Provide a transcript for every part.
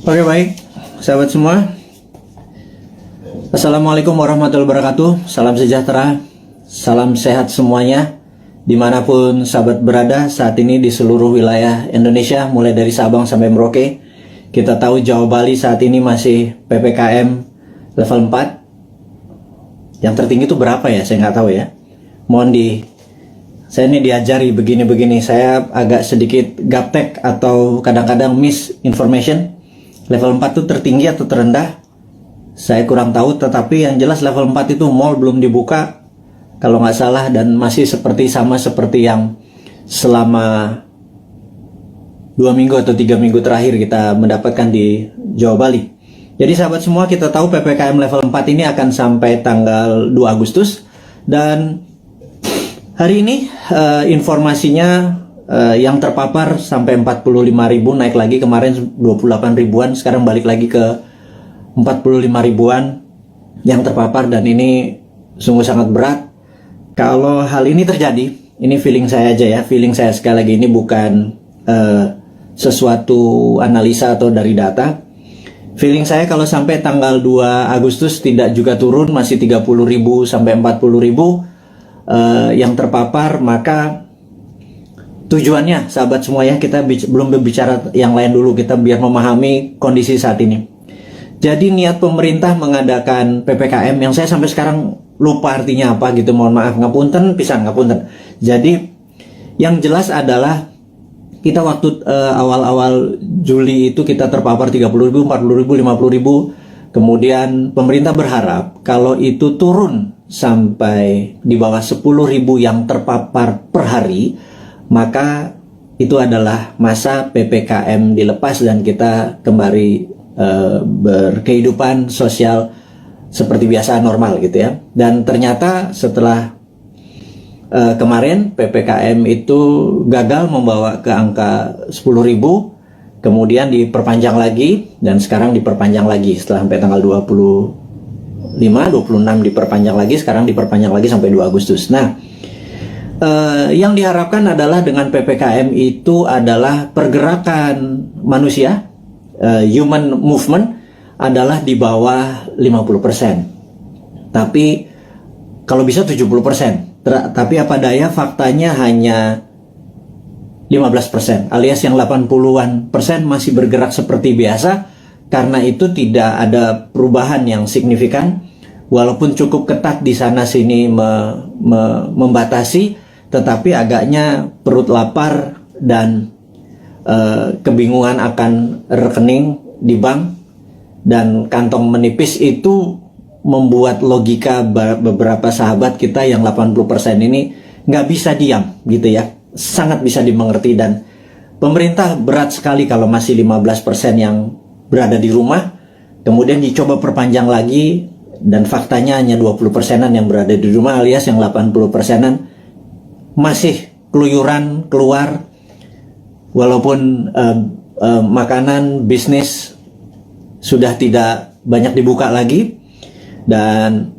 Oke, baik, sahabat semua. Assalamualaikum warahmatullahi wabarakatuh. Salam sejahtera, salam sehat semuanya, dimanapun sahabat berada saat ini di seluruh wilayah Indonesia, mulai dari Sabang sampai Merauke. Kita tahu Jawa Bali saat ini masih PPKM level 4. Yang tertinggi itu berapa ya? Saya nggak tahu ya. Saya ini diajari begini-begini. Saya agak sedikit gaptek atau kadang-kadang misinformation. Level 4 itu tertinggi atau terendah? Saya kurang tahu, tetapi yang jelas level 4 itu mall belum dibuka kalau nggak salah, dan masih sama seperti yang selama 2 minggu atau 3 minggu terakhir kita mendapatkan di Jawa Bali. Jadi sahabat semua, kita tahu PPKM level 4 ini akan sampai tanggal 2 Agustus, dan hari ini informasinya yang terpapar sampai 45.000, naik lagi kemarin 28 ribuan, sekarang balik lagi ke 45 ribuan yang terpapar, dan ini sungguh sangat berat. Kalau hal ini terjadi, ini feeling saya aja ya, feeling saya sekali lagi, ini bukan sesuatu analisa atau dari data. Feeling saya kalau sampai tanggal 2 Agustus tidak juga turun, masih 30.000 sampai 40.000 yang terpapar, maka tujuannya sahabat semua ya, kita belum berbicara yang lain dulu, kita biar memahami kondisi saat ini. Jadi niat pemerintah mengadakan PPKM yang saya sampai sekarang lupa artinya apa gitu, mohon maaf, ngapunten pisan, ngapunten. Jadi yang jelas adalah kita waktu awal-awal Juli itu kita terpapar 30.000, 40.000, 50.000. Kemudian pemerintah berharap kalau itu turun sampai di bawah 10.000 yang terpapar per hari, maka itu adalah masa PPKM dilepas dan kita kembali berkehidupan sosial seperti biasa, normal gitu ya. Dan ternyata setelah kemarin PPKM itu gagal membawa ke angka 10.000, kemudian diperpanjang lagi, dan sekarang diperpanjang lagi setelah sampai tanggal 25, 26 diperpanjang lagi, sekarang diperpanjang lagi sampai 2 Agustus. Nah, yang diharapkan adalah dengan PPKM itu adalah pergerakan manusia, human movement adalah di bawah 50%. Tapi kalau bisa 70%. Tapi apa daya, faktanya hanya 15%, alias yang 80-an persen masih bergerak seperti biasa. Karena itu tidak ada perubahan yang signifikan, walaupun cukup ketat di sana sini membatasi, tetapi agaknya perut lapar dan kebingungan akan rekening di bank dan kantong menipis itu membuat logika beberapa sahabat kita yang 80% ini nggak bisa diam gitu ya, sangat bisa dimengerti. Dan pemerintah berat sekali kalau masih 15% yang berada di rumah, kemudian dicoba perpanjang lagi, dan faktanya hanya 20%-an yang berada di rumah, alias yang 80%-an masih keluyuran keluar, walaupun makanan, bisnis sudah tidak banyak dibuka lagi. Dan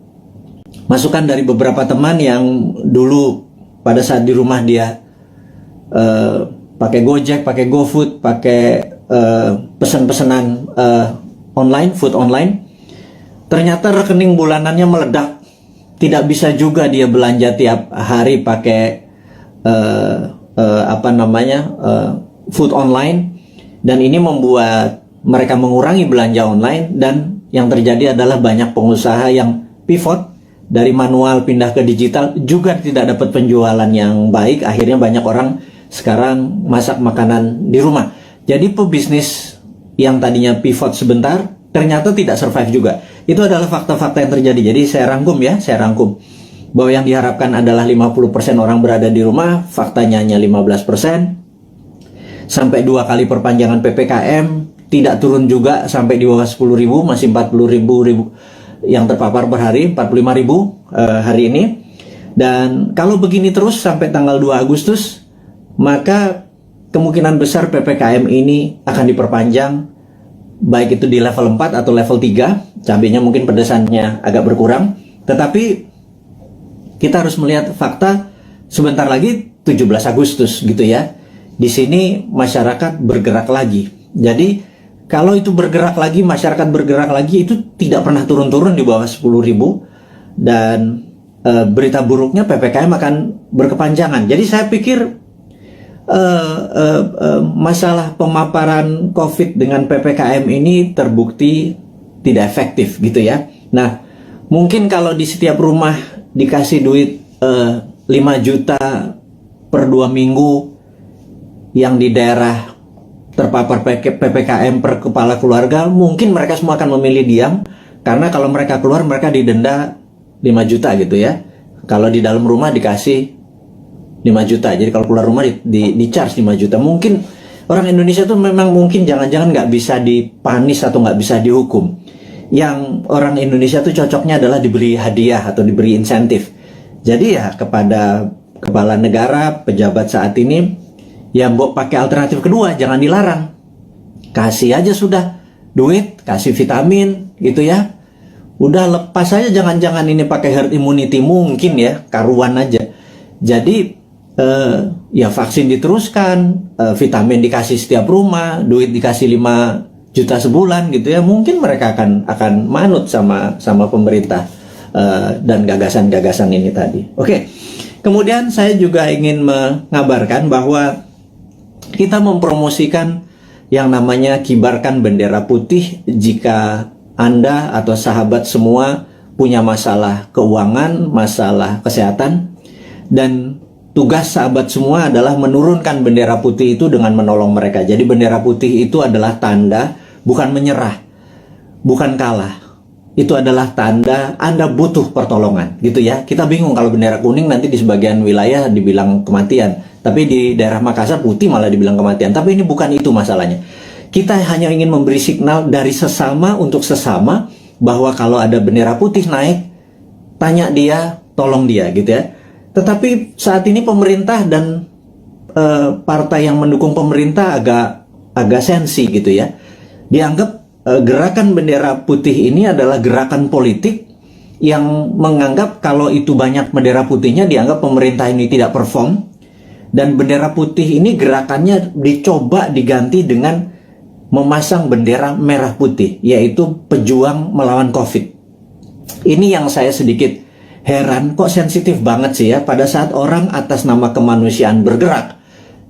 masukan dari beberapa teman yang dulu pada saat di rumah dia pakai Gojek, pakai GoFood, pakai pesan-pesanan online, food online, ternyata rekening bulanannya meledak. Tidak bisa juga dia belanja tiap hari pakai food online, dan ini membuat mereka mengurangi belanja online. Dan yang terjadi adalah banyak pengusaha yang pivot dari manual pindah ke digital, juga tidak dapat penjualan yang baik. Akhirnya banyak orang sekarang masak makanan di rumah. Jadi pebisnis yang tadinya pivot sebentar ternyata tidak survive juga. Itu adalah fakta-fakta yang terjadi. Jadi saya rangkum bahwa yang diharapkan adalah 50% orang berada di rumah, faktanya hanya 15%. Sampai 2 kali perpanjangan PPKM, tidak turun juga sampai di bawah 10.000, masih 40.000 yang terpapar per hari, 45.000 hari ini. Dan kalau begini terus sampai tanggal 2 Agustus, maka kemungkinan besar PPKM ini akan diperpanjang, baik itu di level 4 atau level 3. Cabenya mungkin pedesannya agak berkurang, tetapi kita harus melihat fakta. Sebentar lagi 17 Agustus gitu ya. Di sini masyarakat bergerak lagi. Jadi kalau itu bergerak lagi, masyarakat bergerak lagi, itu tidak pernah turun-turun di bawah 10.000, dan berita buruknya PPKM akan berkepanjangan. Jadi saya pikir masalah pemaparan COVID dengan PPKM ini terbukti tidak efektif gitu ya. Nah, mungkin kalau di setiap rumah dikasih duit 5 juta per 2 minggu, yang di daerah terpapar PPKM per kepala keluarga, mungkin mereka semua akan memilih diam, karena kalau mereka keluar mereka didenda 5 juta gitu ya. Kalau di dalam rumah dikasih 5 juta, jadi kalau keluar rumah di charge 5 juta. Mungkin orang Indonesia tuh memang mungkin jangan-jangan nggak bisa dipanis atau nggak bisa dihukum. Yang orang Indonesia tuh cocoknya adalah diberi hadiah atau diberi insentif. Jadi ya kepada kepala negara, pejabat saat ini, ya mbok pakai alternatif kedua, jangan dilarang. Kasih aja sudah duit, kasih vitamin gitu ya. Udah lepas aja, jangan-jangan ini pakai herd immunity, mungkin ya, karuan aja. Jadi ya vaksin diteruskan, vitamin dikasih setiap rumah, duit dikasih 5 juta sebulan gitu ya. Mungkin mereka akan manut sama pemerintah dan gagasan-gagasan ini tadi. Oke. Kemudian saya juga ingin mengabarkan bahwa kita mempromosikan yang namanya kibarkan bendera putih jika Anda atau sahabat semua punya masalah keuangan, masalah kesehatan, dan tugas sahabat semua adalah menurunkan bendera putih itu dengan menolong mereka. Jadi bendera putih itu adalah tanda bukan menyerah, bukan kalah. Itu adalah tanda Anda butuh pertolongan gitu ya. Kita bingung kalau bendera kuning nanti di sebagian wilayah dibilang kematian, tapi di daerah Makassar putih malah dibilang kematian. Tapi ini bukan itu masalahnya. Kita hanya ingin memberi signal dari sesama untuk sesama bahwa kalau ada bendera putih naik, tanya dia, tolong dia gitu ya. Tetapi saat ini pemerintah dan partai yang mendukung pemerintah agak sensi gitu ya. Dianggap gerakan bendera putih ini adalah gerakan politik yang menganggap kalau itu banyak bendera putihnya dianggap pemerintah ini tidak perform, dan bendera putih ini gerakannya dicoba diganti dengan memasang bendera merah putih, yaitu pejuang melawan COVID. Ini yang saya sedikit heran, kok sensitif banget sih ya pada saat orang atas nama kemanusiaan bergerak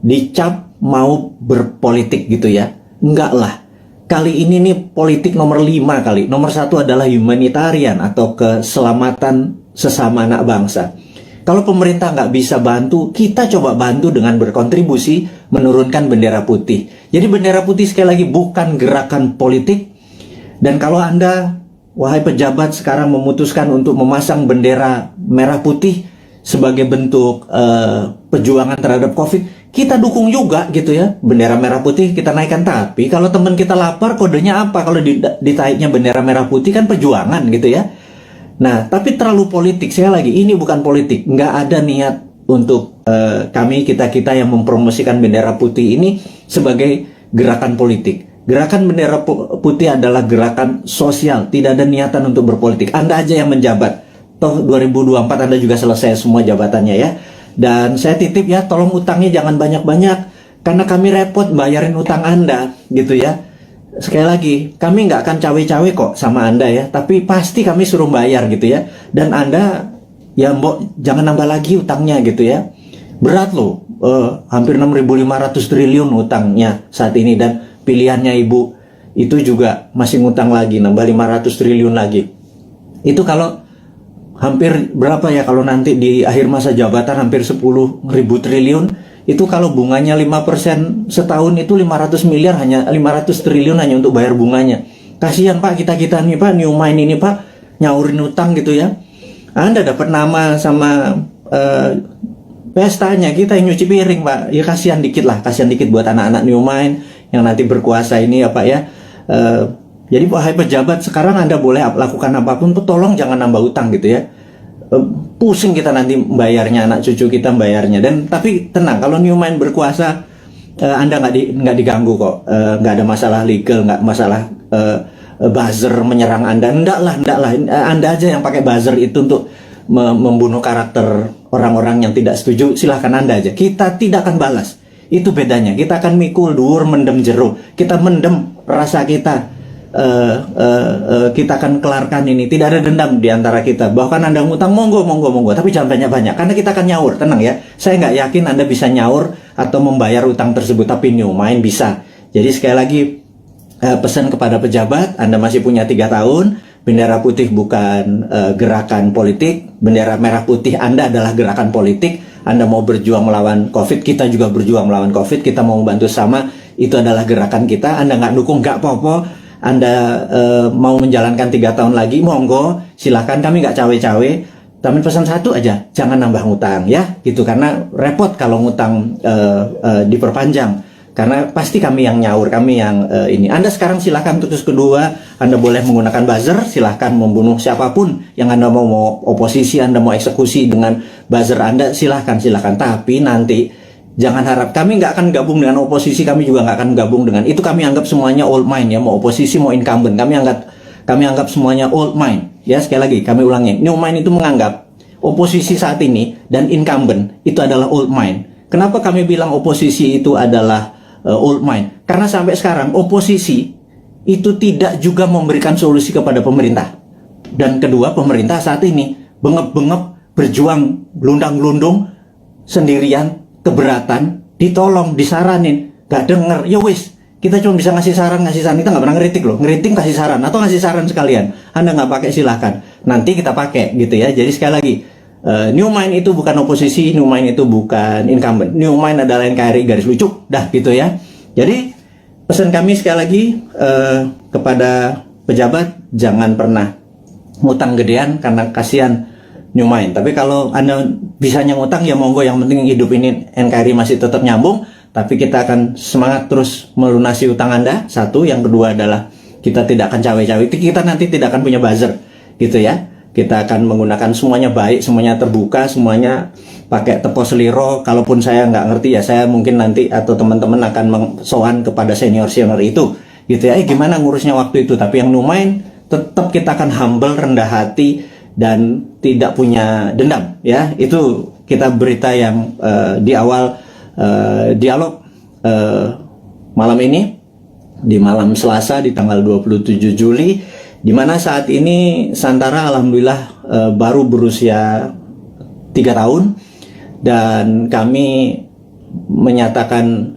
dicap mau berpolitik gitu ya. Enggak lah. Kali ini nih politik nomor 5 kali. Nomor 1 adalah humanitarian atau keselamatan sesama anak bangsa. Kalau pemerintah nggak bisa bantu, kita coba bantu dengan berkontribusi menurunkan bendera putih. Jadi bendera putih sekali lagi bukan gerakan politik. Dan kalau Anda, wahai pejabat, sekarang memutuskan untuk memasang bendera merah putih sebagai bentuk perjuangan terhadap COVID, kita dukung juga gitu ya. Bendera merah putih kita naikkan. Tapi kalau teman kita lapar, kodenya apa? Kalau ditaiknya bendera merah putih kan perjuangan gitu ya. Nah, tapi terlalu politik. Sekali lagi, ini bukan politik. Nggak ada niat untuk kita yang mempromosikan bendera putih ini sebagai gerakan politik. Gerakan bendera putih adalah gerakan sosial. Tidak ada niatan untuk berpolitik. Anda aja yang menjabat. Toh 2024 Anda juga selesai semua jabatannya ya. Dan saya titip ya, tolong utangnya jangan banyak-banyak. Karena kami repot bayarin utang Anda gitu ya. Sekali lagi, kami nggak akan cawe-cawe kok sama Anda ya, tapi pasti kami suruh bayar gitu ya. Dan Anda, ya mbok, jangan nambah lagi utangnya gitu ya. Berat loh, hampir 6.500 triliun utangnya saat ini. Dan pilihannya Ibu, itu juga masih ngutang lagi, nambah 500 triliun lagi. Itu kalau hampir berapa ya, kalau nanti di akhir masa jabatan hampir 10.000 triliun. Itu kalau bunganya 5% setahun itu 500 miliar, hanya 500 triliun hanya untuk bayar bunganya. Kasihan Pak, kita nih Pak, New Mind ini Pak, nyaurin utang gitu ya. Anda dapat nama sama pestanya, kita yang nyuci piring Pak. Ya kasihan dikit lah, kasihan dikit buat anak-anak New Mind yang nanti berkuasa ini ya Pak ya. Jadi wahai pejabat, sekarang Anda boleh lakukan apapun, tolong jangan nambah utang gitu ya. Pusing kita nanti bayarnya, anak cucu kita bayarnya. Dan tapi tenang, kalau New Mind berkuasa, Anda nggak diganggu kok, nggak ada masalah legal, nggak masalah buzzer menyerang Anda. Enggak lah, Anda aja yang pakai buzzer itu untuk membunuh karakter orang-orang yang tidak setuju. Silahkan Anda aja, kita tidak akan balas. Itu bedanya, kita akan mikul dhuwur mendem jero. Kita mendem rasa kita kita akan kelarkan ini. Tidak ada dendam di antara kita. Bahkan Anda ngutang, monggo, tapi jangan banyak-banyak, karena kita akan nyaur. Tenang ya, saya nggak yakin Anda bisa nyaur atau membayar utang tersebut, tapi New Mind bisa. Jadi sekali lagi, pesan kepada pejabat, Anda masih punya 3 tahun. Bendera putih bukan gerakan politik. Bendera merah putih Anda adalah gerakan politik. Anda mau berjuang melawan COVID, kita juga berjuang melawan COVID. Kita mau membantu sama, itu adalah gerakan kita. Anda nggak dukung, nggak apa-apa. Anda mau menjalankan 3 tahun lagi, monggo, silahkan, kami nggak cawe-cawe. Tapi pesan satu aja, jangan nambah ngutang ya, gitu, karena repot kalau ngutang diperpanjang. Karena pasti kami yang nyaur, kami yang ini. Anda sekarang silahkan, terus kedua, Anda boleh menggunakan buzzer, silahkan membunuh siapapun yang Anda mau oposisi, Anda mau eksekusi dengan buzzer Anda, silahkan. Tapi nanti jangan harap, kami nggak akan gabung dengan oposisi, kami juga nggak akan gabung dengan itu. Kami anggap semuanya old mind ya, mau oposisi mau incumbent, kami anggap semuanya old mind ya. Sekali lagi kami ulangi, New Mind itu menganggap oposisi saat ini dan incumbent itu adalah old mind. Kenapa kami bilang oposisi itu adalah old mind? Karena sampai sekarang oposisi itu tidak juga memberikan solusi kepada pemerintah. Dan kedua, pemerintah saat ini bengep-bengep berjuang gelundang-gelundung sendirian, keberatan, ditolong, disaranin, gak denger, ya wis, kita cuma bisa ngasih saran, kita nggak pernah ngeritik loh, ngeritik kasih saran, atau ngasih saran sekalian, Anda nggak pakai silahkan, nanti kita pakai gitu ya. Jadi sekali lagi, New Mind itu bukan oposisi, New Mind itu bukan incumbent, New Mind adalah NKRI garis lucu, dah gitu ya. Jadi pesan kami sekali lagi kepada pejabat, jangan pernah ngutang gedean karena kasihan New Mind. Tapi kalau Anda bisanya ngutang, ya monggo, yang penting hidup ini NKRI masih tetap nyambung. Tapi kita akan semangat terus melunasi utang Anda, satu. Yang kedua adalah kita tidak akan cawe-cawe, kita nanti tidak akan punya buzzer gitu ya. Kita akan menggunakan semuanya baik, semuanya terbuka, semuanya pakai tepos seliro. Kalaupun saya nggak ngerti ya, saya mungkin nanti atau teman-teman akan sowan kepada senior-senior itu gitu ya, gimana ngurusnya waktu itu. Tapi yang New Mind tetap kita akan humble, rendah hati, dan tidak punya dendam ya. Itu kita berita yang di awal dialog malam ini, di malam Selasa di tanggal 27 Juli, di mana saat ini Santara alhamdulillah baru berusia 3 tahun, dan kami menyatakan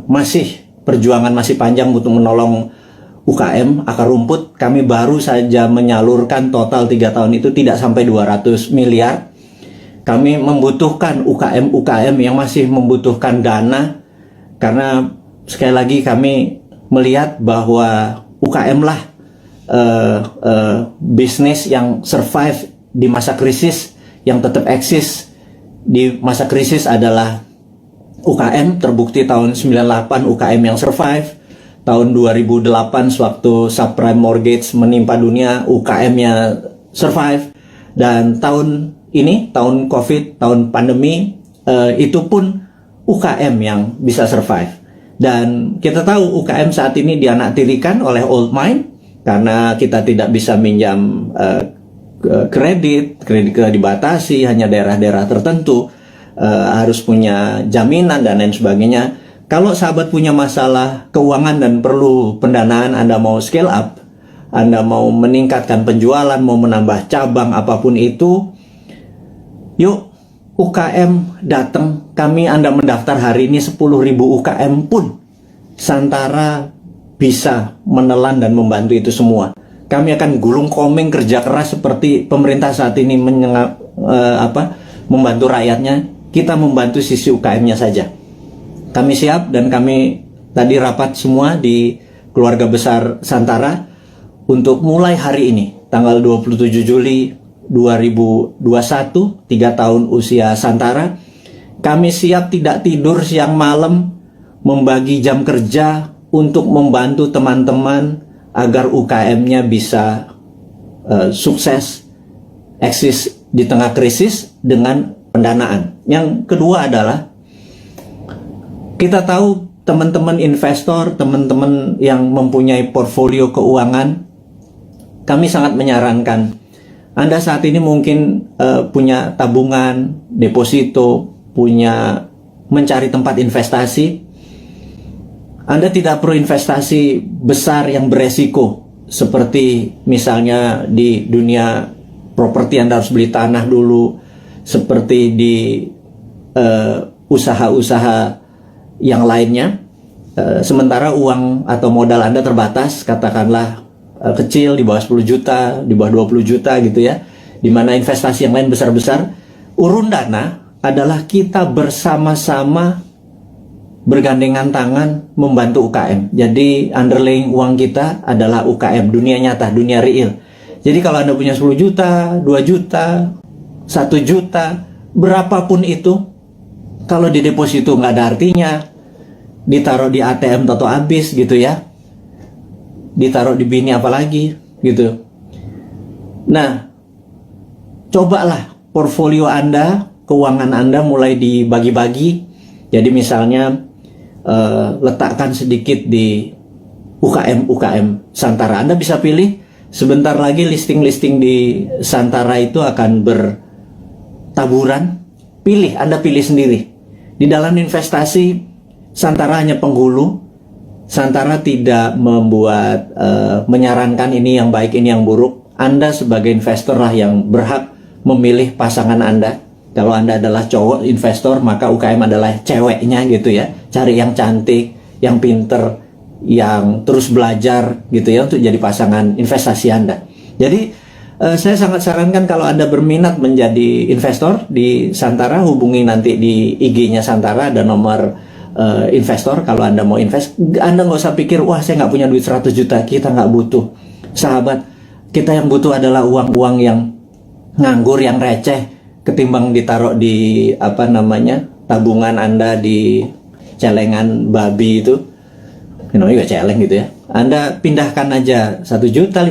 masih perjuangan masih panjang untuk menolong UKM akar rumput. Kami baru saja menyalurkan total 3 tahun itu tidak sampai 200 miliar. Kami membutuhkan UKM yang masih membutuhkan dana, karena sekali lagi kami melihat bahwa UKM lah bisnis yang survive di masa krisis, yang tetap eksis di masa krisis adalah UKM. Terbukti tahun 98 UKM yang survive. Tahun 2008 sewaktu subprime mortgage menimpa dunia, UKM-nya survive. Dan tahun ini, tahun COVID, tahun pandemi, itu pun UKM yang bisa survive. Dan kita tahu UKM saat ini dianaktirikan oleh old mind, karena kita tidak bisa minjam kredit dibatasi, hanya daerah-daerah tertentu, harus punya jaminan dan lain sebagainya. Kalau sahabat punya masalah keuangan dan perlu pendanaan, Anda mau scale up, Anda mau meningkatkan penjualan, mau menambah cabang, apapun itu, yuk UKM datang. Kami, Anda mendaftar hari ini 10.000 UKM pun Santara bisa menelan dan membantu itu semua. Kami akan gulung komeng kerja keras seperti pemerintah saat ini membantu rakyatnya. Kita membantu sisi UKM-nya saja. Kami siap, dan kami tadi rapat semua di keluarga besar Santara untuk mulai hari ini, tanggal 27 Juli 2021, 3 tahun usia Santara. Kami siap tidak tidur siang malam, membagi jam kerja untuk membantu teman-teman agar UKM-nya bisa sukses, eksis di tengah krisis dengan pendanaan. Yang kedua adalah, kita tahu teman-teman investor, teman-teman yang mempunyai portfolio keuangan, kami sangat menyarankan, Anda saat ini mungkin punya tabungan, deposito, mencari tempat investasi. Anda tidak perlu investasi besar yang beresiko, seperti misalnya di dunia properti Anda harus beli tanah dulu, seperti di usaha-usaha yang lainnya. Sementara uang atau modal Anda terbatas, katakanlah kecil, di bawah 10 juta, di bawah 20 juta gitu ya, dimana investasi yang lain besar-besar. Urun dana adalah kita bersama-sama bergandengan tangan membantu UKM. Jadi underlying uang kita adalah UKM, dunia nyata, dunia real. Jadi kalau Anda punya 10 juta, 2 juta, 1 juta, berapapun itu, kalau di deposito nggak ada artinya, ditaruh di ATM atau habis gitu ya, ditaruh di bini apalagi gitu. Nah, cobalah portfolio Anda, keuangan Anda mulai dibagi-bagi. Jadi misalnya letakkan sedikit di UKM Santara. Anda bisa pilih, sebentar lagi listing-listing di Santara itu akan bertaburan. Pilih, Anda pilih sendiri. Di dalam investasi, Santara hanya penghulu. Santara tidak membuat menyarankan ini yang baik, ini yang buruk. Anda sebagai investor lah yang berhak memilih pasangan Anda. Kalau Anda adalah cowok investor, maka UKM adalah ceweknya gitu ya. Cari yang cantik, yang pinter, yang terus belajar gitu ya, untuk jadi pasangan investasi Anda. Jadi saya sangat sarankan kalau Anda berminat menjadi investor di Santara, hubungi nanti di IG-nya Santara, ada nomor investor. Kalau Anda mau invest, Anda nggak usah pikir, wah saya nggak punya duit 100 juta, kita nggak butuh. Sahabat, kita yang butuh adalah uang-uang yang nganggur, yang receh, ketimbang ditaruh di tabungan Anda di celengan babi itu, namanya juga celeng gitu ya. Anda pindahkan aja 1.500.000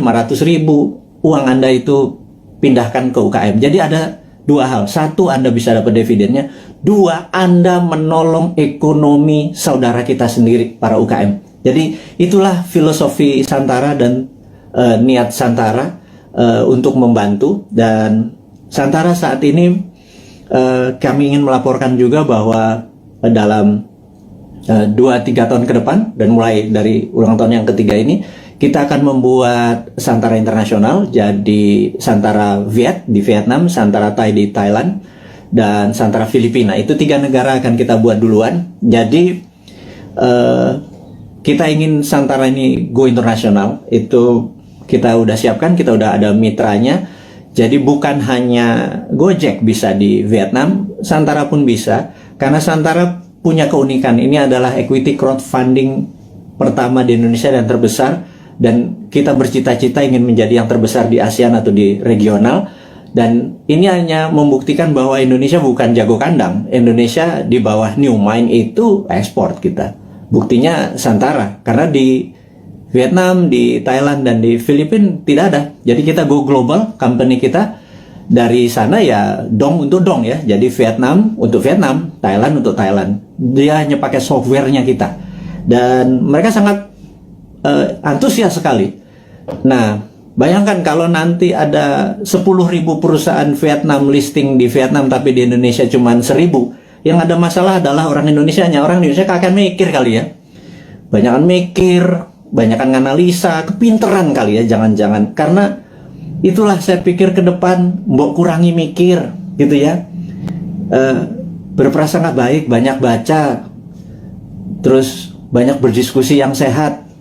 uang Anda itu, pindahkan ke UKM. Jadi ada dua hal. Satu, Anda bisa dapat dividennya. Dua, Anda menolong ekonomi saudara kita sendiri, para UKM. Jadi itulah filosofi Santara dan niat Santara untuk membantu. Dan Santara saat ini kami ingin melaporkan juga bahwa dalam 2-3 tahun ke depan, dan mulai dari ulang tahun yang ketiga ini, kita akan membuat Santara Internasional. Jadi Santara Viet di Vietnam, Santara Thai di Thailand, dan Santara Filipina. Itu 3 negara akan kita buat duluan. Jadi kita ingin Santara ini go internasional. Itu kita udah siapkan, kita udah ada mitranya. Jadi bukan hanya Gojek bisa di Vietnam, Santara pun bisa. Karena Santara punya keunikan, ini adalah equity crowdfunding pertama di Indonesia dan terbesar. Dan kita bercita-cita ingin menjadi yang terbesar di ASEAN atau di regional. Dan ini hanya membuktikan bahwa Indonesia bukan jago kandang. Indonesia di bawah New Mind itu ekspor kita. Buktinya Santara. Karena di Vietnam, di Thailand, dan di Filipina tidak ada. Jadi kita go global, company kita. Dari sana ya dong untuk dong ya. Jadi Vietnam untuk Vietnam, Thailand untuk Thailand. Dia hanya pakai softwarenya kita. Dan mereka sangat antusias sekali. Nah, bayangkan kalau nanti ada 10.000 perusahaan Vietnam listing di Vietnam, tapi di Indonesia cuma 1.000. Yang ada masalah adalah orang Indonesianya. Orang Indonesia akan mikir kali ya. Banyakan mikir, banyakan analisa, kepinteran kali ya, jangan-jangan. Karena itulah saya pikir ke depan, mbok kurangi mikir gitu ya. Berprasangka baik, banyak baca, terus banyak berdiskusi yang sehat.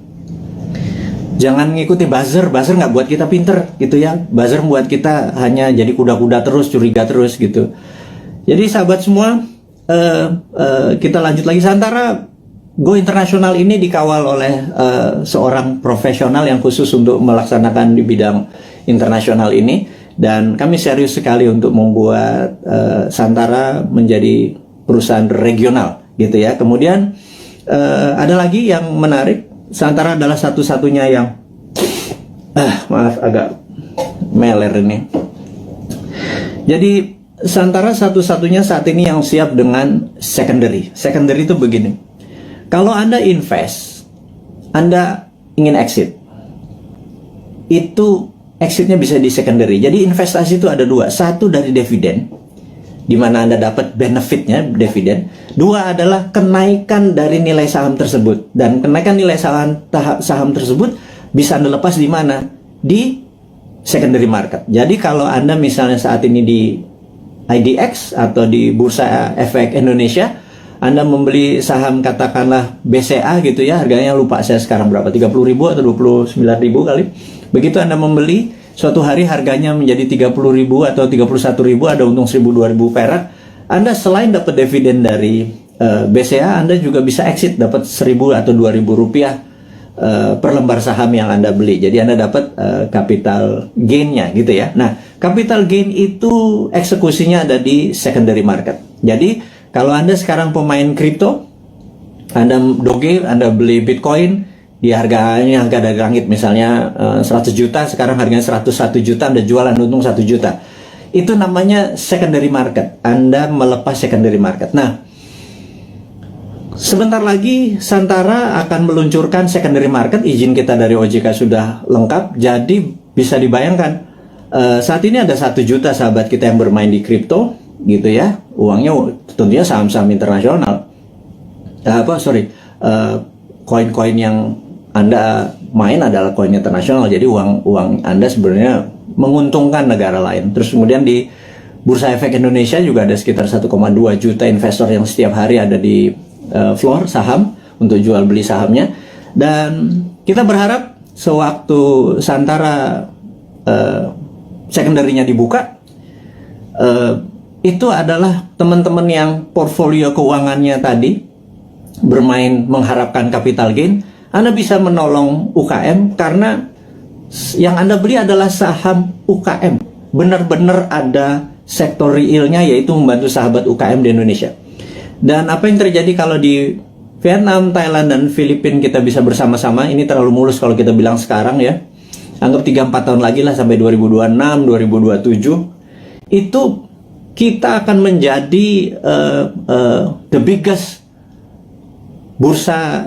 Jangan ngikuti buzzer nggak buat kita pinter gitu ya. Buzzer membuat kita hanya jadi kuda-kuda terus, curiga terus gitu. Jadi sahabat semua, kita lanjut lagi. Santara Go Internasional ini dikawal oleh seorang profesional yang khusus untuk melaksanakan di bidang internasional ini. Dan kami serius sekali untuk membuat Santara menjadi perusahaan regional gitu ya. Kemudian ada lagi yang menarik. Santara adalah satu-satunya yang maaf agak meler ini. Jadi Santara satu-satunya saat ini yang siap dengan secondary. Secondary itu begini. Kalau Anda invest, Anda ingin exit, itu exitnya bisa di secondary. Jadi investasi itu ada dua. Satu dari dividen. di mana Anda dapat benefitnya, dividen. Dua adalah kenaikan dari nilai saham tersebut. Dan kenaikan nilai saham tersebut bisa Anda lepas di mana? Di secondary market. Jadi kalau Anda misalnya saat ini di IDX atau di Bursa Efek Indonesia, Anda membeli saham katakanlah BCA gitu ya, harganya lupa saya sekarang berapa, 30.000 atau 29.000 kali. Begitu Anda membeli, suatu hari harganya menjadi 30.000 atau 31.000, ada untung 1.000-2.000 perak. Anda selain dapat dividen dari BCA, Anda juga bisa exit, dapat 1.000 atau 2.000 rupiah per lembar saham yang Anda beli. Jadi Anda dapat capital gain-nya gitu ya. Nah, capital gain itu eksekusinya ada di secondary market. Jadi kalau Anda sekarang pemain kripto, Anda doge, Anda beli Bitcoin di harga dari langit, misalnya 100 juta, sekarang harganya 101 juta, Anda jualan untung 1 juta. Itu namanya secondary market. Anda melepas secondary market. Nah, sebentar lagi Santara akan meluncurkan secondary market. Izin kita dari OJK sudah lengkap. Jadi bisa dibayangkan saat ini ada 1 juta sahabat kita yang bermain di kripto gitu ya. Uangnya tentunya saham-saham internasional. Koin-koin yang Anda main adalah koin internasional. Jadi uang Anda sebenarnya menguntungkan negara lain. Terus kemudian di Bursa Efek Indonesia juga ada sekitar 1,2 juta investor yang setiap hari ada di floor saham untuk jual beli sahamnya. Dan kita berharap sewaktu Santara secondary-nya dibuka, itu adalah teman-teman yang portfolio keuangannya tadi bermain mengharapkan capital gain, Anda bisa menolong UKM karena yang Anda beli adalah saham UKM. Benar-benar ada sektor realnya, yaitu membantu sahabat UKM di Indonesia. Dan apa yang terjadi kalau di Vietnam, Thailand, dan Filipina kita bisa bersama-sama, ini terlalu mulus kalau kita bilang sekarang ya. Anggap 3-4 tahun lagi lah sampai 2026, 2027. Itu kita akan menjadi the biggest bursa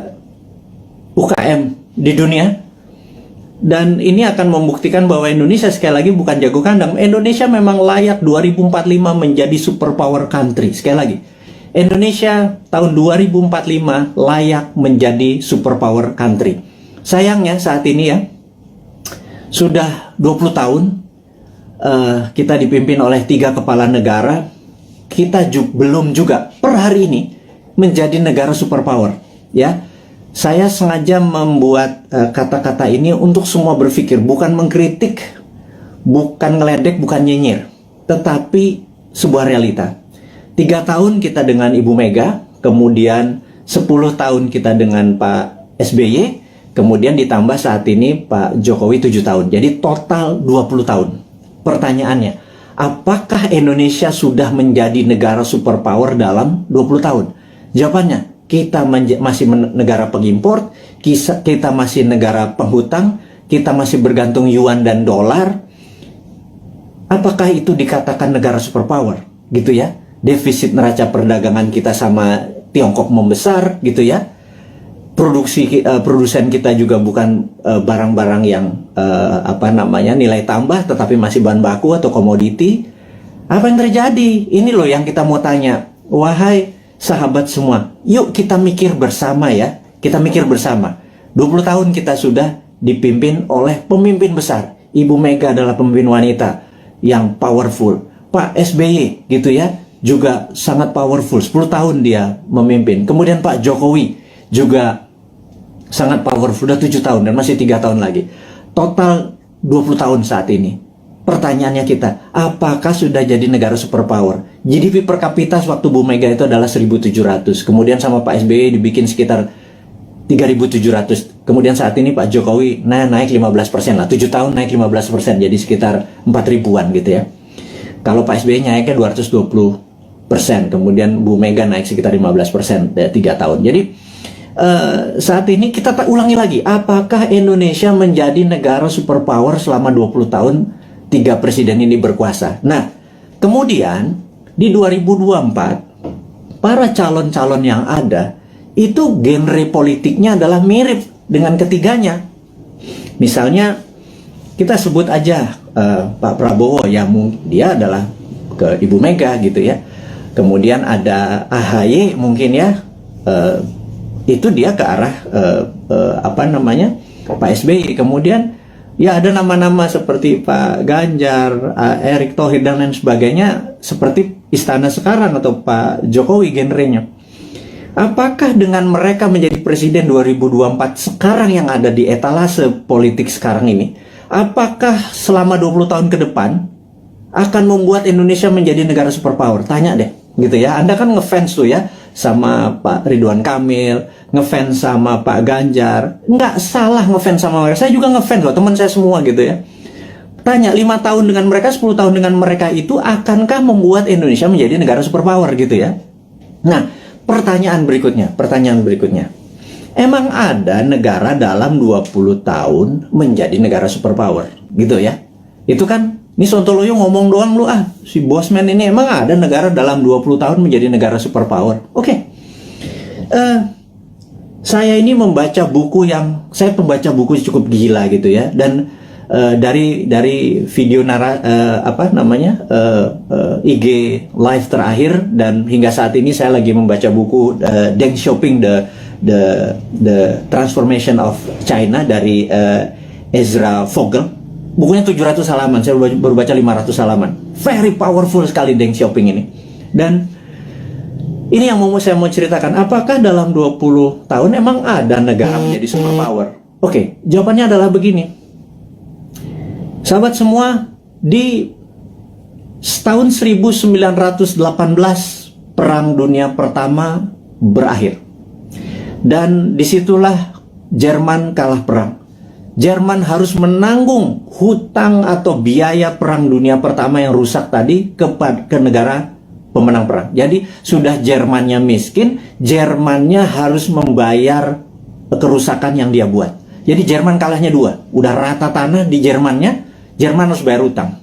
UKM di dunia. Dan ini akan membuktikan bahwa Indonesia sekali lagi bukan jago kandang. Indonesia memang layak 2045 menjadi superpower country. Sekali lagi, Indonesia tahun 2045 layak menjadi superpower country. Sayangnya saat ini ya, sudah 20 tahun kita dipimpin oleh 3 kepala negara. Kita belum juga per hari ini menjadi negara superpower ya. Saya sengaja membuat kata-kata ini untuk semua berpikir, bukan mengkritik, bukan ngeledek, bukan nyinyir, tetapi sebuah realita. 3 tahun kita dengan Ibu Mega, kemudian 10 tahun kita dengan Pak SBY, kemudian ditambah saat ini Pak Jokowi 7 tahun. Jadi total 20 tahun. Pertanyaannya, apakah Indonesia sudah menjadi negara superpower dalam 20 tahun? Jawabannya, kita masih negara pengimpor, kita masih negara penghutang, kita masih bergantung yuan dan dolar. Apakah itu dikatakan negara superpower? Gitu ya. Defisit neraca perdagangan kita sama Tiongkok membesar gitu ya. Produsen kita juga bukan barang-barang yang nilai tambah, tetapi masih bahan baku atau komoditi. Apa yang terjadi? Ini loh yang kita mau tanya. Wahai sahabat semua, yuk kita mikir bersama ya. Kita mikir bersama. 20 tahun kita sudah dipimpin oleh pemimpin besar. Ibu Mega adalah pemimpin wanita yang powerful. Pak SBY gitu ya, juga sangat powerful. 10 tahun dia memimpin. Kemudian Pak Jokowi juga sangat powerful. Sudah 7 tahun dan masih 3 tahun lagi. Total 20 tahun saat ini. Pertanyaannya kita, apakah sudah jadi negara superpower? GDP per kapita waktu Bu Mega itu adalah 1.700. Kemudian sama Pak SBY dibikin sekitar 3.700. Kemudian saat ini Pak Jokowi naik 15% lah. 7 tahun naik 15%. Jadi sekitar 4.000-an gitu ya. Kalau Pak SBY naiknya 220%. Kemudian Bu Mega naik sekitar 15% 3 tahun. Jadi saat ini kita ulangi lagi. Apakah Indonesia menjadi negara superpower selama 20 tahun 3 presiden ini berkuasa? Nah, kemudian di 2024 para calon-calon yang ada itu genre politiknya adalah mirip dengan ketiganya. Misalnya kita sebut aja Pak Prabowo ya, dia adalah ke Ibu Mega gitu ya. Kemudian ada AHY mungkin ya, itu dia ke arah apa namanya, Pak SBY. Kemudian ya ada nama-nama seperti Pak Ganjar, Erick Thohir dan lain sebagainya, seperti istana sekarang atau Pak Jokowi genrenya. Apakah dengan mereka menjadi presiden 2024 sekarang yang ada di etalase politik sekarang ini, apakah selama 20 tahun ke depan akan membuat Indonesia menjadi negara superpower? Tanya deh, gitu ya. Anda kan ngefans tuh ya sama Pak Ridwan Kamil, ngefans sama Pak Ganjar. Nggak salah ngefans sama mereka. Saya juga ngefans loh, teman saya semua gitu ya. Tanya, 5 tahun dengan mereka, 10 tahun dengan mereka itu akankah membuat Indonesia menjadi negara superpower gitu ya? Nah, pertanyaan berikutnya. Emang ada negara dalam 20 tahun menjadi negara superpower gitu ya? Itu kan, ini Sontoloyo ngomong doang lu si Bosman ini, emang ada negara dalam 20 tahun menjadi negara superpower? Oke. Saya ini saya pembaca buku cukup gila gitu ya, dan dari video IG live terakhir dan hingga saat ini saya lagi membaca buku Deng Xiaoping the Transformation of China dari Ezra Vogel. Bukunya 700 halaman, saya baru baca 500 halaman. Very powerful sekali Deng Xiaoping ini. Dan ini yang saya mau ceritakan, apakah dalam 20 tahun emang ada negara menjadi superpower? Oke, jawabannya adalah begini. Sahabat semua, di tahun 1918 Perang Dunia Pertama berakhir. Dan disitulah Jerman kalah perang. Jerman harus menanggung hutang atau biaya Perang Dunia Pertama yang rusak tadi ke negara pemenang perang. Jadi sudah Jermannya miskin, Jermannya harus membayar kerusakan yang dia buat. Jadi Jerman kalahnya 2. Udah rata tanah di Jermannya, Jerman harus bayar utang.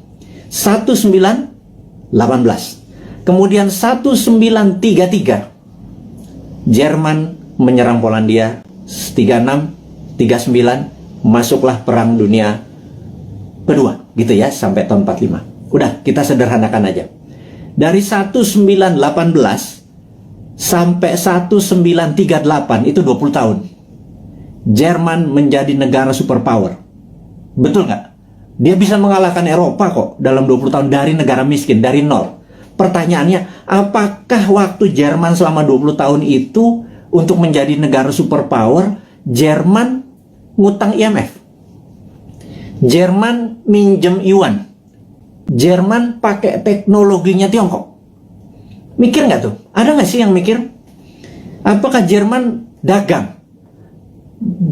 1918. Kemudian 1933 Jerman menyerang Polandia. 36, 39 masuklah Perang Dunia Kedua gitu ya, sampai tahun 45. Udah, kita sederhanakan aja. Dari 1918 sampai 1938 itu 20 tahun. Jerman menjadi negara superpower. Betul nggak? Dia bisa mengalahkan Eropa kok dalam 20 tahun dari negara miskin, dari nol. Pertanyaannya, apakah waktu Jerman selama 20 tahun itu untuk menjadi negara superpower, Jerman ngutang IMF? Jerman minjem yuan? Jerman pakai teknologinya Tiongkok? Mikir nggak tuh? Ada nggak sih yang mikir? Apakah Jerman dagang?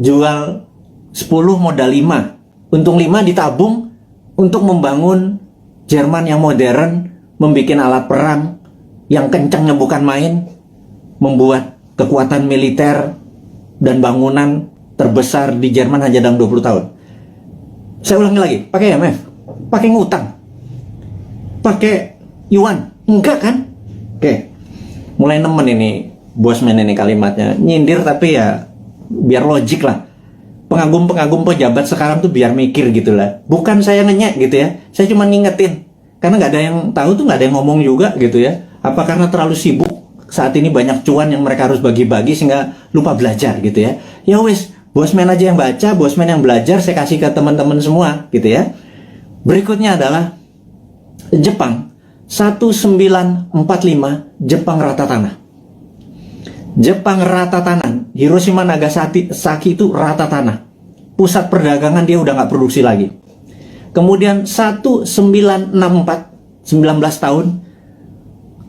Jual 10 modal 5. Untung 5 ditabung untuk membangun Jerman yang modern, membuat alat perang yang kencangnya bukan main, membuat kekuatan militer dan bangunan terbesar di Jerman hanya dalam 20 tahun. Saya ulangi lagi, pakai IMF, pakai ngutang, pakai yuan, enggak kan? Oke, mulai nemen ini Bosman ini kalimatnya, nyindir tapi ya biar logik lah. Pengagum-pengagum pejabat sekarang tuh biar mikir gitu lah. Bukan saya ngenyek gitu ya. Saya cuma ngingetin. Karena nggak ada yang tahu tuh, nggak ada yang ngomong juga gitu ya. Apa karena terlalu sibuk saat ini banyak cuan yang mereka harus bagi-bagi sehingga lupa belajar gitu ya. Ya wes, Bosman aja yang baca, Bosman yang belajar, saya kasih ke teman-teman semua gitu ya. Berikutnya adalah Jepang. 1945 Jepang rata tanah. Jepang rata tanah. Hiroshima Nagasaki itu rata tanah. Pusat perdagangan dia udah nggak produksi lagi. Kemudian 1964, 19 tahun,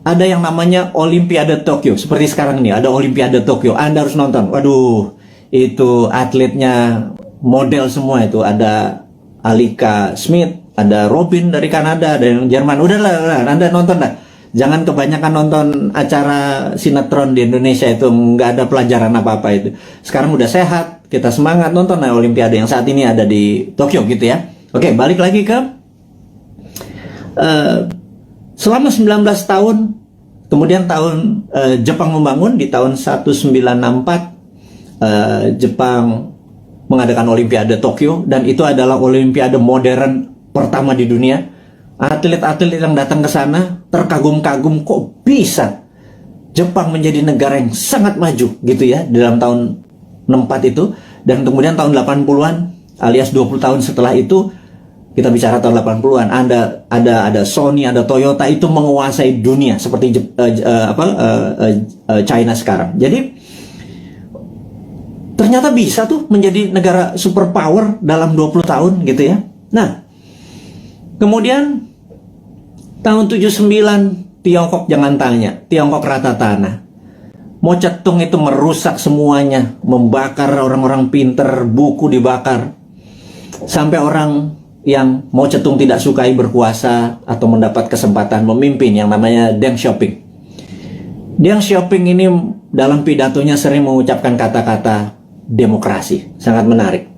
ada yang namanya Olimpiade Tokyo. Seperti sekarang ini ada Olimpiade Tokyo. Anda harus nonton. Waduh, itu atletnya model semua itu. Ada Alika Smith, ada Robin dari Kanada, ada yang Jerman. Udahlah, Anda nonton lah. Jangan kebanyakan nonton acara sinetron di Indonesia, itu nggak ada pelajaran apa-apa itu. Sekarang udah sehat, kita semangat nonton Olimpiade yang saat ini ada di Tokyo gitu ya. Oke, balik lagi ke selama 19 tahun, kemudian tahun Jepang membangun di tahun 1964 Jepang mengadakan Olimpiade Tokyo, dan itu adalah Olimpiade modern pertama di dunia. Atlet-atlet yang datang ke sana terkagum-kagum kok bisa Jepang menjadi negara yang sangat maju gitu ya dalam tahun 64 itu, dan kemudian tahun 80-an alias 20 tahun setelah itu, kita bicara tahun 80-an, ada Sony, ada Toyota itu menguasai dunia seperti China sekarang. Jadi ternyata bisa tuh menjadi negara superpower dalam 20 tahun gitu ya. Nah, kemudian tahun 79 Tiongkok jangan tanya, Tiongkok rata tanah. Mao Zedong itu merusak semuanya, membakar orang-orang pinter, buku dibakar. Sampai orang yang Mao Zedong tidak sukai berkuasa atau mendapat kesempatan memimpin yang namanya Deng Xiaoping. Deng Xiaoping ini dalam pidatonya sering mengucapkan kata-kata demokrasi, sangat menarik.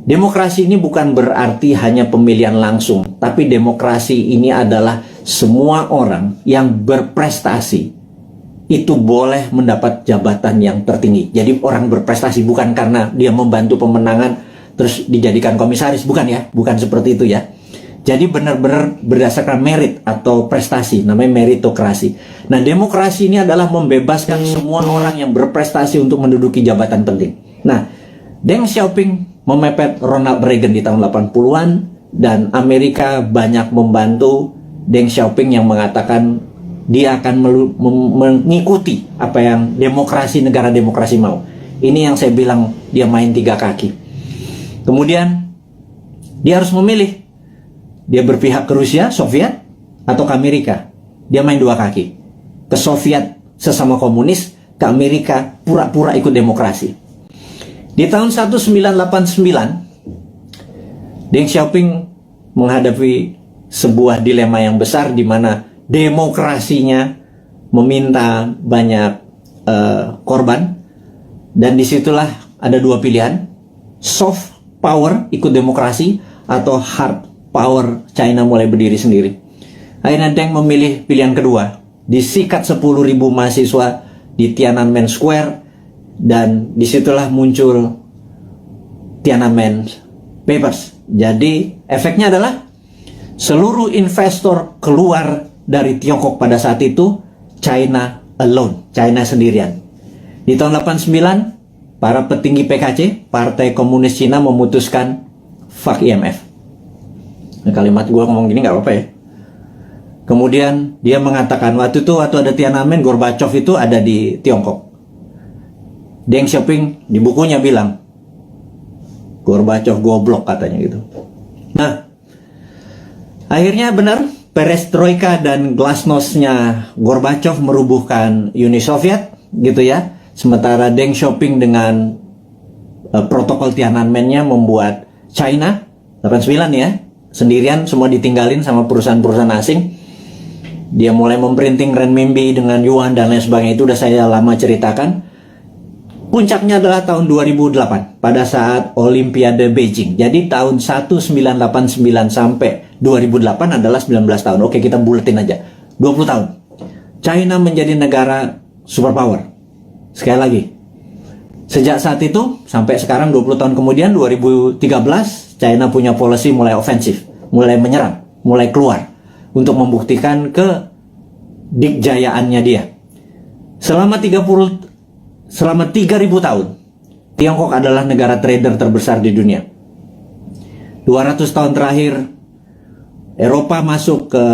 Demokrasi ini bukan berarti hanya pemilihan langsung, tapi demokrasi ini adalah semua orang yang berprestasi itu boleh mendapat jabatan yang tertinggi. Jadi orang berprestasi bukan karena dia membantu pemenangan terus dijadikan komisaris, bukan ya, bukan seperti itu ya. Jadi benar-benar berdasarkan merit atau prestasi, namanya meritokrasi. Nah, demokrasi ini adalah membebaskan semua orang yang berprestasi untuk menduduki jabatan penting. Nah, Deng Xiaoping memepet Ronald Reagan di tahun 80-an, dan Amerika banyak membantu Deng Xiaoping yang mengatakan dia akan mengikuti apa yang negara demokrasi mau. Ini yang saya bilang dia main tiga kaki. Kemudian dia harus memilih, dia berpihak ke Rusia, Soviet, atau ke Amerika. Dia main dua kaki, ke Soviet sesama komunis, ke Amerika pura-pura ikut demokrasi. Di tahun 1989, Deng Xiaoping menghadapi sebuah dilema yang besar di mana demokrasinya meminta banyak korban, dan disitulah ada dua pilihan: soft power ikut demokrasi atau hard power China mulai berdiri sendiri. Akhirnya Deng memilih pilihan kedua, disikat 10.000 mahasiswa di Tiananmen Square, dan disitulah muncul Tiananmen Papers. Jadi efeknya adalah seluruh investor keluar dari Tiongkok pada saat itu, China alone, China sendirian. Di tahun 89, para petinggi PKC, Partai Komunis Cina, memutuskan fuck IMF. Nah, kalimat gue ngomong gini nggak apa-apa ya. Kemudian dia mengatakan waktu ada Tiananmen, Gorbachev itu ada di Tiongkok. Deng Xiaoping di bukunya bilang, Gorbachev goblok katanya gitu. Nah, akhirnya benar, perestroika dan glasnost-nya Gorbachev merubuhkan Uni Soviet gitu ya. Sementara Deng Xiaoping dengan protokol Tiananmen-nya membuat China 89 ya, sendirian, semua ditinggalin sama perusahaan-perusahaan asing. Dia mulai memprinting renminbi dengan yuan dan lain sebagainya, itu udah saya lama ceritakan. Puncaknya adalah tahun 2008 pada saat Olimpiade Beijing. Jadi tahun 1989 sampai 2008 adalah 19 tahun. Oke, kita buletin aja. 20 tahun. China menjadi negara superpower. Sekali lagi, sejak saat itu sampai sekarang 20 tahun kemudian 2013, China punya policy mulai ofensif, mulai menyerang, mulai keluar untuk membuktikan kedikjayaannya dia. Selama 3.000 tahun, Tiongkok adalah negara trader terbesar di dunia. 200 tahun terakhir, Eropa masuk ke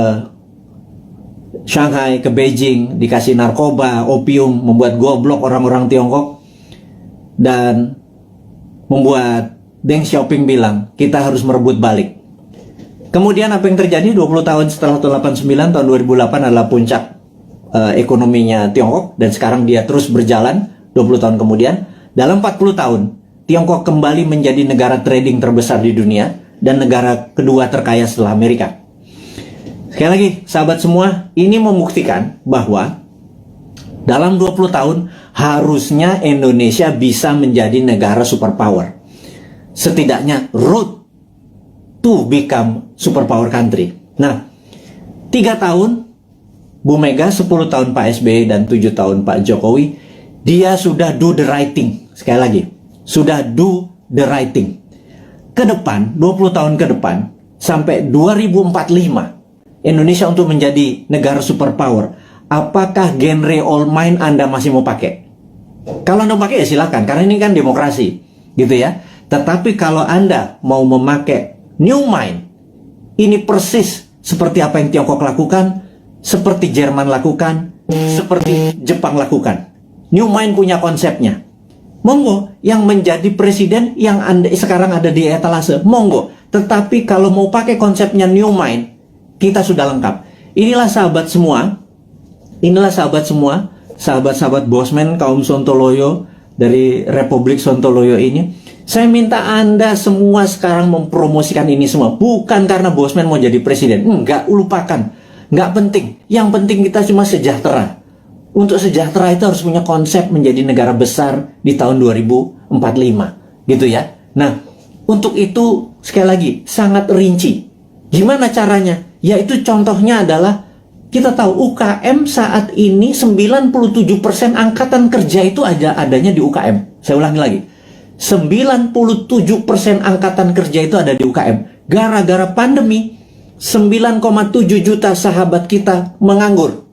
Shanghai, ke Beijing, dikasih narkoba, opium, membuat goblok orang-orang Tiongkok, dan membuat Deng Xiaoping bilang, kita harus merebut balik. Kemudian apa yang terjadi 20 tahun setelah tahun 89, tahun 2008 adalah puncak ekonominya Tiongkok, dan sekarang dia terus berjalan. 20 tahun kemudian, dalam 40 tahun, Tiongkok kembali menjadi negara trading terbesar di dunia dan negara kedua terkaya setelah Amerika. Sekali lagi, sahabat semua, ini membuktikan bahwa dalam 20 tahun harusnya Indonesia bisa menjadi negara superpower. Setidaknya road to become superpower country. Nah, 3 tahun Bu Mega, 10 tahun Pak SBY, dan 7 tahun Pak Jokowi, dia sudah do the right thing. Sekali lagi, sudah do the right thing. Ke depan, 20 tahun ke depan, sampai 2045, Indonesia untuk menjadi negara superpower, apakah genre old mind Anda masih mau pakai? Kalau Anda mau pakai ya silakan, karena ini kan demokrasi, gitu ya. Tetapi kalau Anda mau memakai new mind, ini persis seperti apa yang Tiongkok lakukan, seperti Jerman lakukan, seperti Jepang lakukan. New mind punya konsepnya. Monggo, yang menjadi presiden yang Anda sekarang ada di etalase, monggo. Tetapi kalau mau pakai konsepnya new mind, kita sudah lengkap. Inilah sahabat semua, sahabat-sahabat Bosman kaum Sontoloyo dari Republik Sontoloyo ini. Saya minta Anda semua sekarang mempromosikan ini semua. Bukan karena Bosman mau jadi presiden. Enggak, lupakan. Enggak penting. Yang penting kita cuma sejahtera. Untuk sejahtera itu harus punya konsep menjadi negara besar di tahun 2045. Gitu ya. Nah, untuk itu sekali lagi sangat rinci. Gimana caranya? Yaitu contohnya adalah kita tahu UKM saat ini 97% angkatan kerja itu adanya di UKM. Saya ulangi lagi. 97% angkatan kerja itu ada di UKM. Gara-gara pandemi, 9,7 juta sahabat kita menganggur.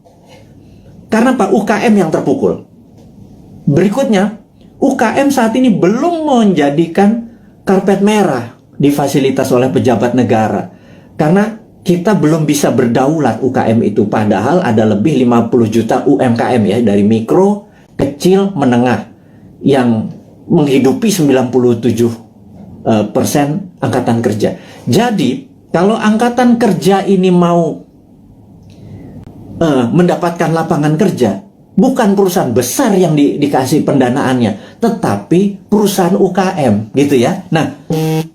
Karena Pak, UKM yang terpukul. Berikutnya, UKM saat ini belum menjadikan karpet merah difasilitasi oleh pejabat negara. Karena kita belum bisa berdaulat UKM itu. Padahal ada lebih 50 juta UMKM ya, dari mikro, kecil, menengah, yang menghidupi 97% angkatan kerja. Jadi, kalau angkatan kerja ini mau mendapatkan lapangan kerja, bukan perusahaan besar yang dikasih pendanaannya, tetapi perusahaan UKM, gitu ya. Nah,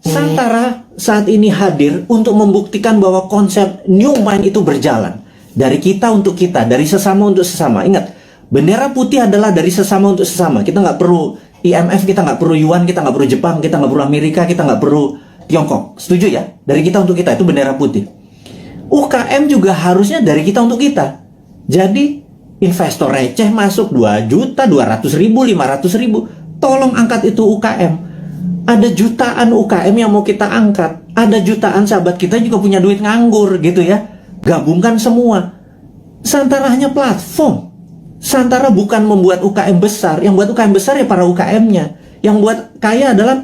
Santara saat ini hadir untuk membuktikan bahwa konsep new mind itu berjalan. Dari kita untuk kita, dari sesama untuk sesama. Ingat, bendera putih adalah dari sesama untuk sesama. Kita nggak perlu IMF, kita nggak perlu Yuan, kita nggak perlu Jepang, kita nggak perlu Amerika, kita nggak perlu Tiongkok. Setuju ya? Dari kita untuk kita, itu bendera putih. UKM juga harusnya dari kita untuk kita. Jadi investor receh masuk 2 juta, 200 ribu, 500 ribu. Tolong angkat itu UKM. Ada jutaan UKM yang mau kita angkat. Ada jutaan sahabat kita juga punya duit nganggur gitu ya. Gabungkan semua. Santara hanya platform. Santara bukan membuat UKM besar. Yang buat UKM besar ya para UKM-nya. Yang buat kaya adalah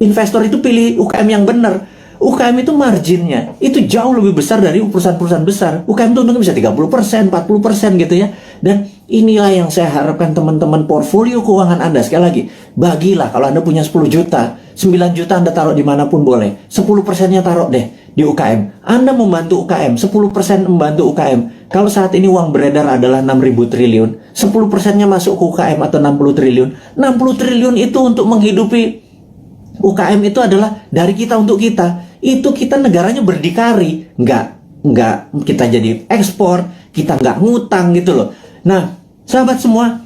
investor itu pilih UKM yang benar. UKM itu marginnya itu jauh lebih besar dari perusahaan-perusahaan besar. UKM itu untungnya bisa 30%, 40% gitu ya. Dan inilah yang saya harapkan teman-teman portfolio keuangan Anda. Sekali lagi, bagilah kalau Anda punya 10 juta, 9 juta Anda taruh dimanapun boleh. 10%-nya taruh deh di UKM. Anda membantu UKM, 10% membantu UKM. Kalau saat ini uang beredar adalah 6.000 triliun, 10%-nya masuk ke UKM atau 60 triliun. 60 triliun itu untuk menghidupi UKM itu adalah dari kita untuk kita. Itu kita negaranya berdikari, nggak kita jadi ekspor, kita nggak ngutang gitu loh. Nah, sahabat semua,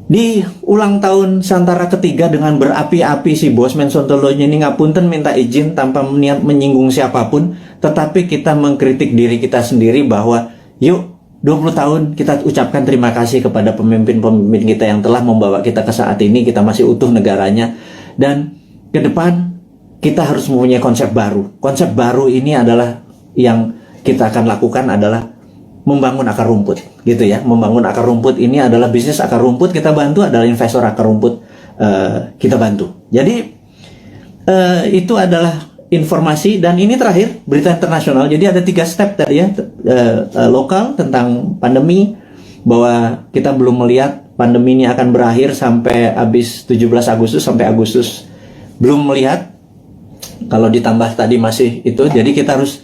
di ulang tahun Santara ketiga dengan berapi-api si Bosman Sontoloyo ini ngapunten minta izin tanpa niat menyinggung siapapun, tetapi kita mengkritik diri kita sendiri bahwa yuk 20 tahun kita ucapkan terima kasih kepada pemimpin-pemimpin kita yang telah membawa kita ke saat ini, kita masih utuh negaranya, dan ke depan kita harus mempunyai konsep baru. Konsep baru ini adalah yang kita akan lakukan adalah membangun akar rumput, gitu ya. Membangun akar rumput ini adalah bisnis akar rumput kita bantu, adalah investor akar rumput kita bantu. Jadi itu adalah informasi, dan ini terakhir berita internasional. Jadi ada 3 step tadi ya, lokal tentang pandemi, bahwa kita belum melihat pandemi ini akan berakhir sampai habis 17 Agustus sampai Agustus, belum melihat. Kalau ditambah tadi masih itu, jadi kita harus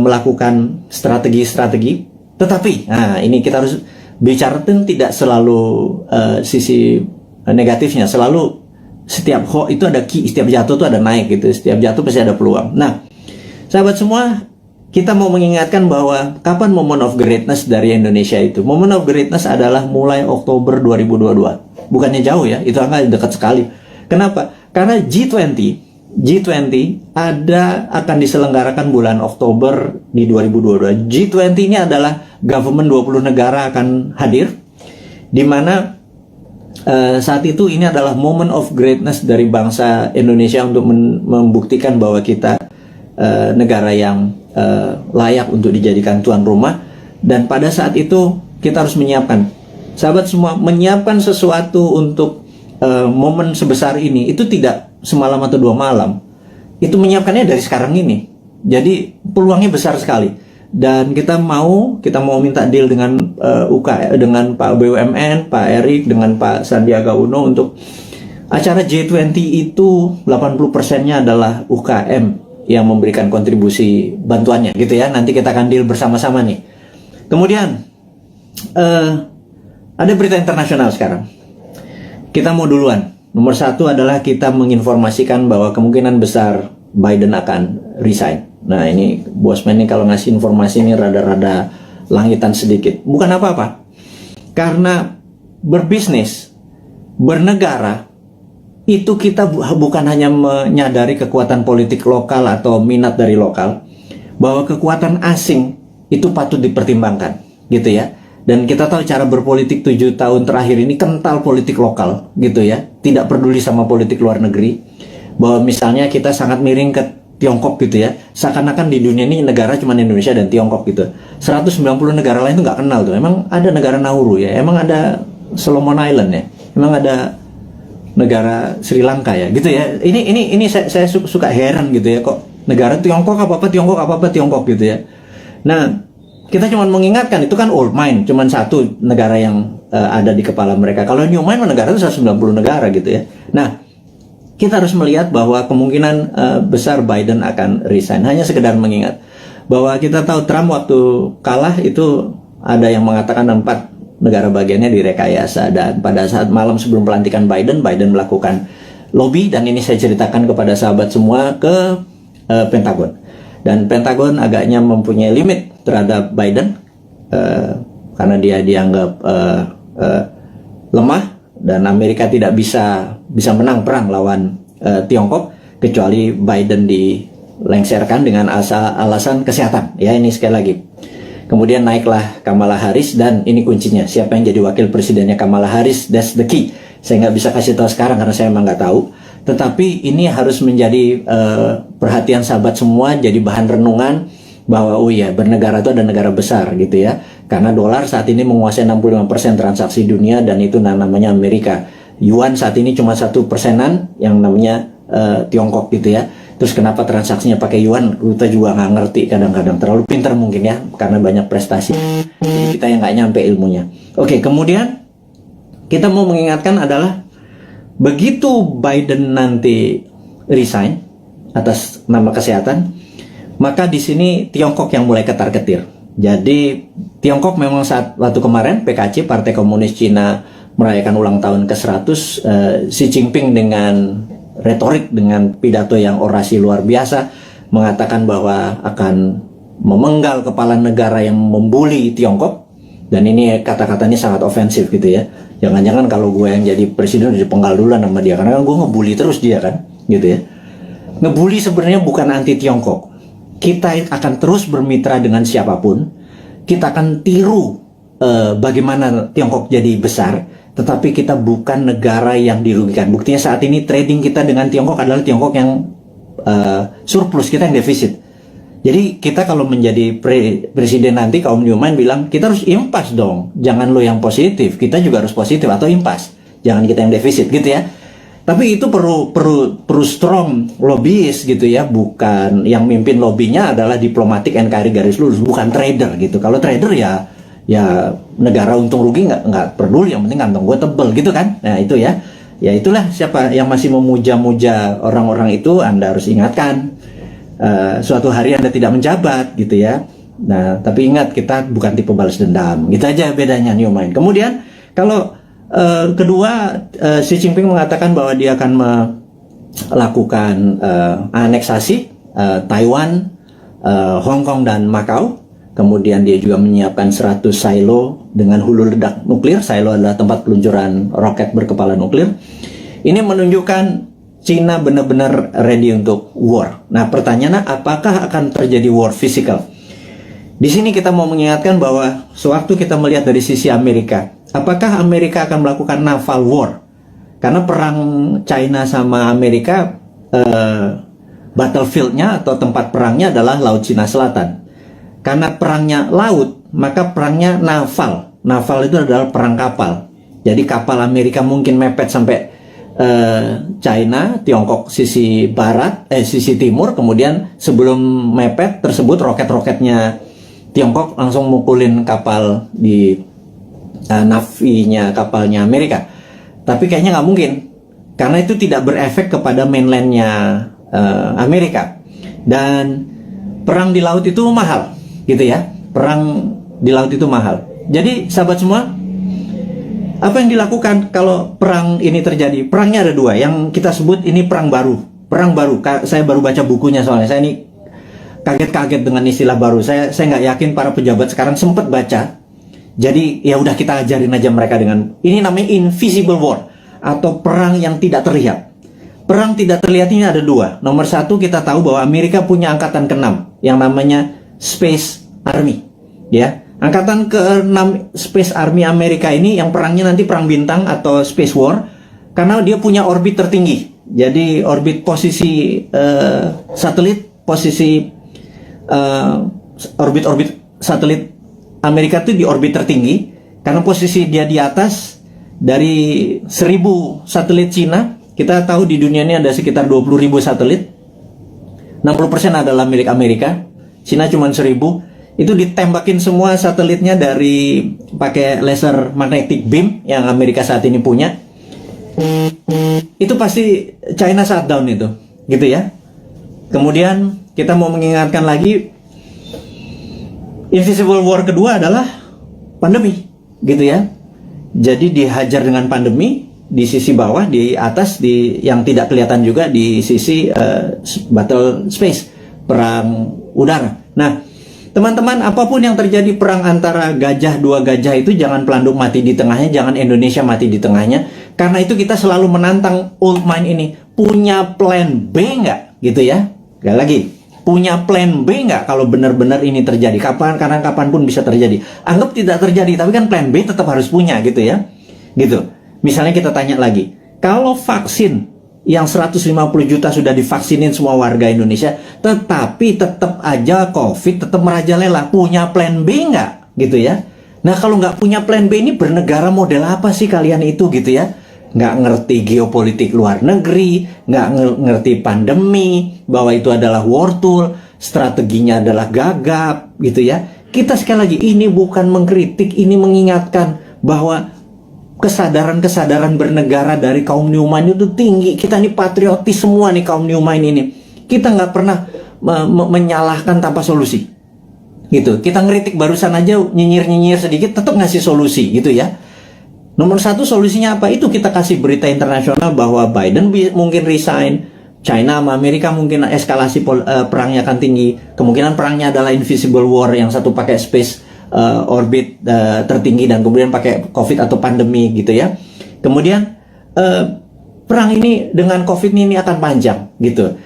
melakukan strategi-strategi. Tetapi, nah ini kita harus bicara tidak selalu sisi negatifnya. Selalu setiap itu ada key, setiap jatuh itu ada naik gitu. Setiap jatuh pasti ada peluang. Nah, sahabat semua, kita mau mengingatkan bahwa kapan moment of greatness dari Indonesia itu. Moment of greatness adalah mulai Oktober 2022. Bukannya jauh ya, itu angka dekat sekali. Kenapa? Karena G20 akan diselenggarakan bulan Oktober di 2022. G20 ini adalah government 20 negara akan hadir, di mana saat itu ini adalah moment of greatness dari bangsa Indonesia untuk membuktikan bahwa kita negara yang layak untuk dijadikan tuan rumah. Dan pada saat itu kita harus menyiapkan, sahabat semua, menyiapkan sesuatu untuk momen sebesar ini itu tidak semalam atau 2 malam. Itu menyiapkannya dari sekarang ini. Jadi peluangnya besar sekali. Dan kita mau minta deal dengan dengan Pak BUMN, Pak Erik, dengan Pak Sandiaga Uno untuk acara G20 itu 80%-nya adalah UKM yang memberikan kontribusi bantuannya gitu ya. Nanti kita akan deal bersama-sama nih. Kemudian ada berita internasional sekarang. Kita mau duluan. Nomor 1 adalah kita menginformasikan bahwa kemungkinan besar Biden akan resign. Nah ini Bosman nih kalau ngasih informasi ini rada-rada langitan sedikit. Bukan apa-apa. Karena berbisnis, bernegara, itu kita bukan hanya menyadari kekuatan politik lokal atau minat dari lokal, bahwa kekuatan asing itu patut dipertimbangkan, gitu ya. Dan kita tahu cara berpolitik 7 tahun terakhir ini kental politik lokal, gitu ya. Tidak peduli sama politik luar negeri. Bahwa misalnya kita sangat miring ke Tiongkok gitu ya. Seakan-akan di dunia ini negara cuma Indonesia dan Tiongkok gitu. 190 negara lain itu nggak kenal tuh. Emang ada negara Nauru ya. Emang ada Solomon Island ya. Emang ada negara Sri Lanka ya. Gitu ya. Ini saya suka heran gitu ya. Kok negara Tiongkok apa-apa Tiongkok apa-apa Tiongkok gitu ya. Nah, kita cuma mengingatkan itu kan old mind, cuma satu negara yang ada di kepala mereka. Kalau new mind negara itu 190 negara gitu ya. Nah, kita harus melihat bahwa kemungkinan besar Biden akan resign. Hanya sekedar mengingat bahwa kita tahu Trump waktu kalah itu ada yang mengatakan 4 negara bagiannya direkayasa, dan pada saat malam sebelum pelantikan Biden melakukan lobby, dan ini saya ceritakan kepada sahabat semua ke Pentagon. Dan Pentagon agaknya mempunyai limit terhadap Biden karena dia dianggap lemah dan Amerika tidak bisa menang perang lawan Tiongkok kecuali Biden dilengserkan dengan alasan kesehatan. Ya ini sekali lagi. Kemudian naiklah Kamala Harris, dan ini kuncinya, siapa yang jadi wakil presidennya Kamala Harris, that's the key. Saya nggak bisa kasih tahu sekarang karena saya emang nggak tahu. Tetapi ini harus menjadi perhatian sahabat semua, jadi bahan renungan bahwa oh iya, bernegara itu ada negara besar gitu ya. Karena dolar saat ini menguasai 65% transaksi dunia, dan itu namanya Amerika. Yuan saat ini cuma 1%-an yang namanya Tiongkok gitu ya. Terus kenapa transaksinya pakai yuan, kita juga nggak ngerti kadang-kadang. Terlalu pintar mungkin ya, karena banyak prestasi. Jadi kita yang nggak nyampe ilmunya. Oke, kemudian kita mau mengingatkan adalah begitu Biden nanti resign atas nama kesehatan, maka di sini Tiongkok yang mulai ketar-ketir. Jadi Tiongkok memang waktu kemarin PKC, Partai Komunis Cina, merayakan ulang tahun ke-100, Xi Jinping dengan retorik, dengan pidato yang orasi luar biasa, mengatakan bahwa akan memenggal kepala negara yang membuli Tiongkok. Dan ini kata-katanya sangat ofensif gitu ya. Jangan-jangan kalau gue yang jadi presiden udah dipenggal duluan sama dia, karena gue ngebully terus dia kan, gitu ya. Ngebully sebenarnya bukan anti Tiongkok. Kita akan terus bermitra dengan siapapun. Kita akan tiru bagaimana Tiongkok jadi besar, tetapi kita bukan negara yang dirugikan. Buktinya saat ini trading kita dengan Tiongkok adalah Tiongkok yang surplus, kita yang defisit. Jadi kita kalau menjadi presiden nanti, kaum Newman bilang kita harus impas dong, jangan lo yang positif, kita juga harus positif atau impas, jangan kita yang defisit gitu ya. Tapi itu perlu strong lobbyis gitu ya, bukan yang mimpin lobbynya adalah diplomatik NKRI garis lurus, bukan trader gitu. Kalau trader ya negara untung rugi nggak peduli, yang penting kantong gue tebel gitu kan. Nah itu ya itulah, siapa yang masih memuja-muja orang-orang itu, Anda harus ingatkan. Suatu hari Anda tidak menjabat gitu ya. Nah, tapi ingat, kita bukan tipe balas dendam. Gitu aja bedanya New Mind. Kemudian kalau kedua, Xi Jinping mengatakan bahwa dia akan melakukan aneksasi Taiwan, Hong Kong dan Macau. Kemudian dia juga menyiapkan 100 silo dengan hulu ledak nuklir. Silo adalah tempat peluncuran roket berkepala nuklir. Ini menunjukkan Cina benar-benar ready untuk war. Nah, pertanyaannya, apakah akan terjadi war physical? Di sini kita mau mengingatkan bahwa sewaktu kita melihat dari sisi Amerika, apakah Amerika akan melakukan naval war? Karena perang China sama Amerika battlefieldnya atau tempat perangnya adalah Laut Cina Selatan. Karena perangnya laut, maka perangnya naval. Naval itu adalah perang kapal. Jadi kapal Amerika mungkin mepet sampai China, Tiongkok sisi barat, sisi timur. Kemudian sebelum mepet tersebut, roket-roketnya Tiongkok langsung mukulin kapal di navinya kapalnya Amerika. Tapi kayaknya nggak mungkin, karena itu tidak berefek kepada mainlandnya Amerika. Dan perang di laut itu mahal, gitu ya. Perang di laut itu mahal. Jadi sahabat semua, apa yang dilakukan kalau perang ini terjadi? Perangnya ada dua, yang kita sebut ini perang baru. Perang baru, saya baru baca bukunya soalnya. Saya ini kaget-kaget dengan istilah baru. Saya nggak yakin para pejabat sekarang sempat baca. Jadi ya udah kita ajarin aja mereka dengan ini, namanya invisible war atau perang yang tidak terlihat. Perang tidak terlihat ini ada dua. Nomor satu, kita tahu bahwa Amerika punya angkatan ke-6 yang namanya Space Army, ya. Angkatan ke-6 Space Army Amerika ini yang perangnya nanti perang bintang atau Space War, karena dia punya orbit tertinggi. Jadi orbit posisi satelit, posisi orbit satelit Amerika itu di orbit tertinggi, karena posisi dia di atas dari 1000 satelit Cina. Kita tahu di dunia ini ada sekitar 20.000 satelit. 60% adalah milik Amerika. Cina cuma 1000. Itu ditembakin semua satelitnya dari pakai laser magnetic beam yang Amerika saat ini punya. Itu pasti China shutdown itu, gitu ya. Kemudian kita mau mengingatkan lagi, invisible war kedua adalah pandemi, gitu ya. Jadi dihajar dengan pandemi di sisi bawah, di atas, di yang tidak kelihatan juga di sisi battle space, perang udara. Nah, teman-teman, apapun yang terjadi perang antara gajah, dua gajah itu jangan pelanduk mati di tengahnya, jangan Indonesia mati di tengahnya. Karena itu kita selalu menantang old mind ini. Punya plan B nggak? Gitu ya. Sekali lagi, punya plan B nggak kalau benar-benar ini terjadi? Karena kapanpun bisa terjadi. Anggap tidak terjadi, tapi kan plan B tetap harus punya, gitu ya. Gitu. Misalnya kita tanya lagi, kalau vaksin yang 150 juta sudah divaksinin semua warga Indonesia, tetapi tetap aja COVID tetap merajalela, punya plan B nggak? Gitu ya. Nah, kalau nggak punya plan B, ini bernegara model apa sih kalian itu, gitu ya? Nggak ngerti geopolitik luar negeri, nggak ngerti pandemi, bahwa itu adalah war tool, strateginya adalah gagap, gitu ya. Kita sekali lagi, ini bukan mengkritik, ini mengingatkan bahwa kesadaran bernegara dari kaum New Mind itu tinggi. Kita ini patriotis semua nih, kaum New Mind ini. Kita nggak pernah menyalahkan tanpa solusi, gitu. Kita ngeritik barusan aja, nyinyir sedikit, tetap ngasih solusi, gitu ya. Nomor satu solusinya apa? Itu kita kasih berita internasional bahwa Biden mungkin resign, China sama Amerika mungkin eskalasi perangnya akan tinggi. Kemungkinan perangnya adalah invisible war, yang satu pakai space orbit tertinggi dan kemudian pakai COVID atau pandemi, gitu ya. Kemudian perang ini dengan COVID ini akan panjang, gitu.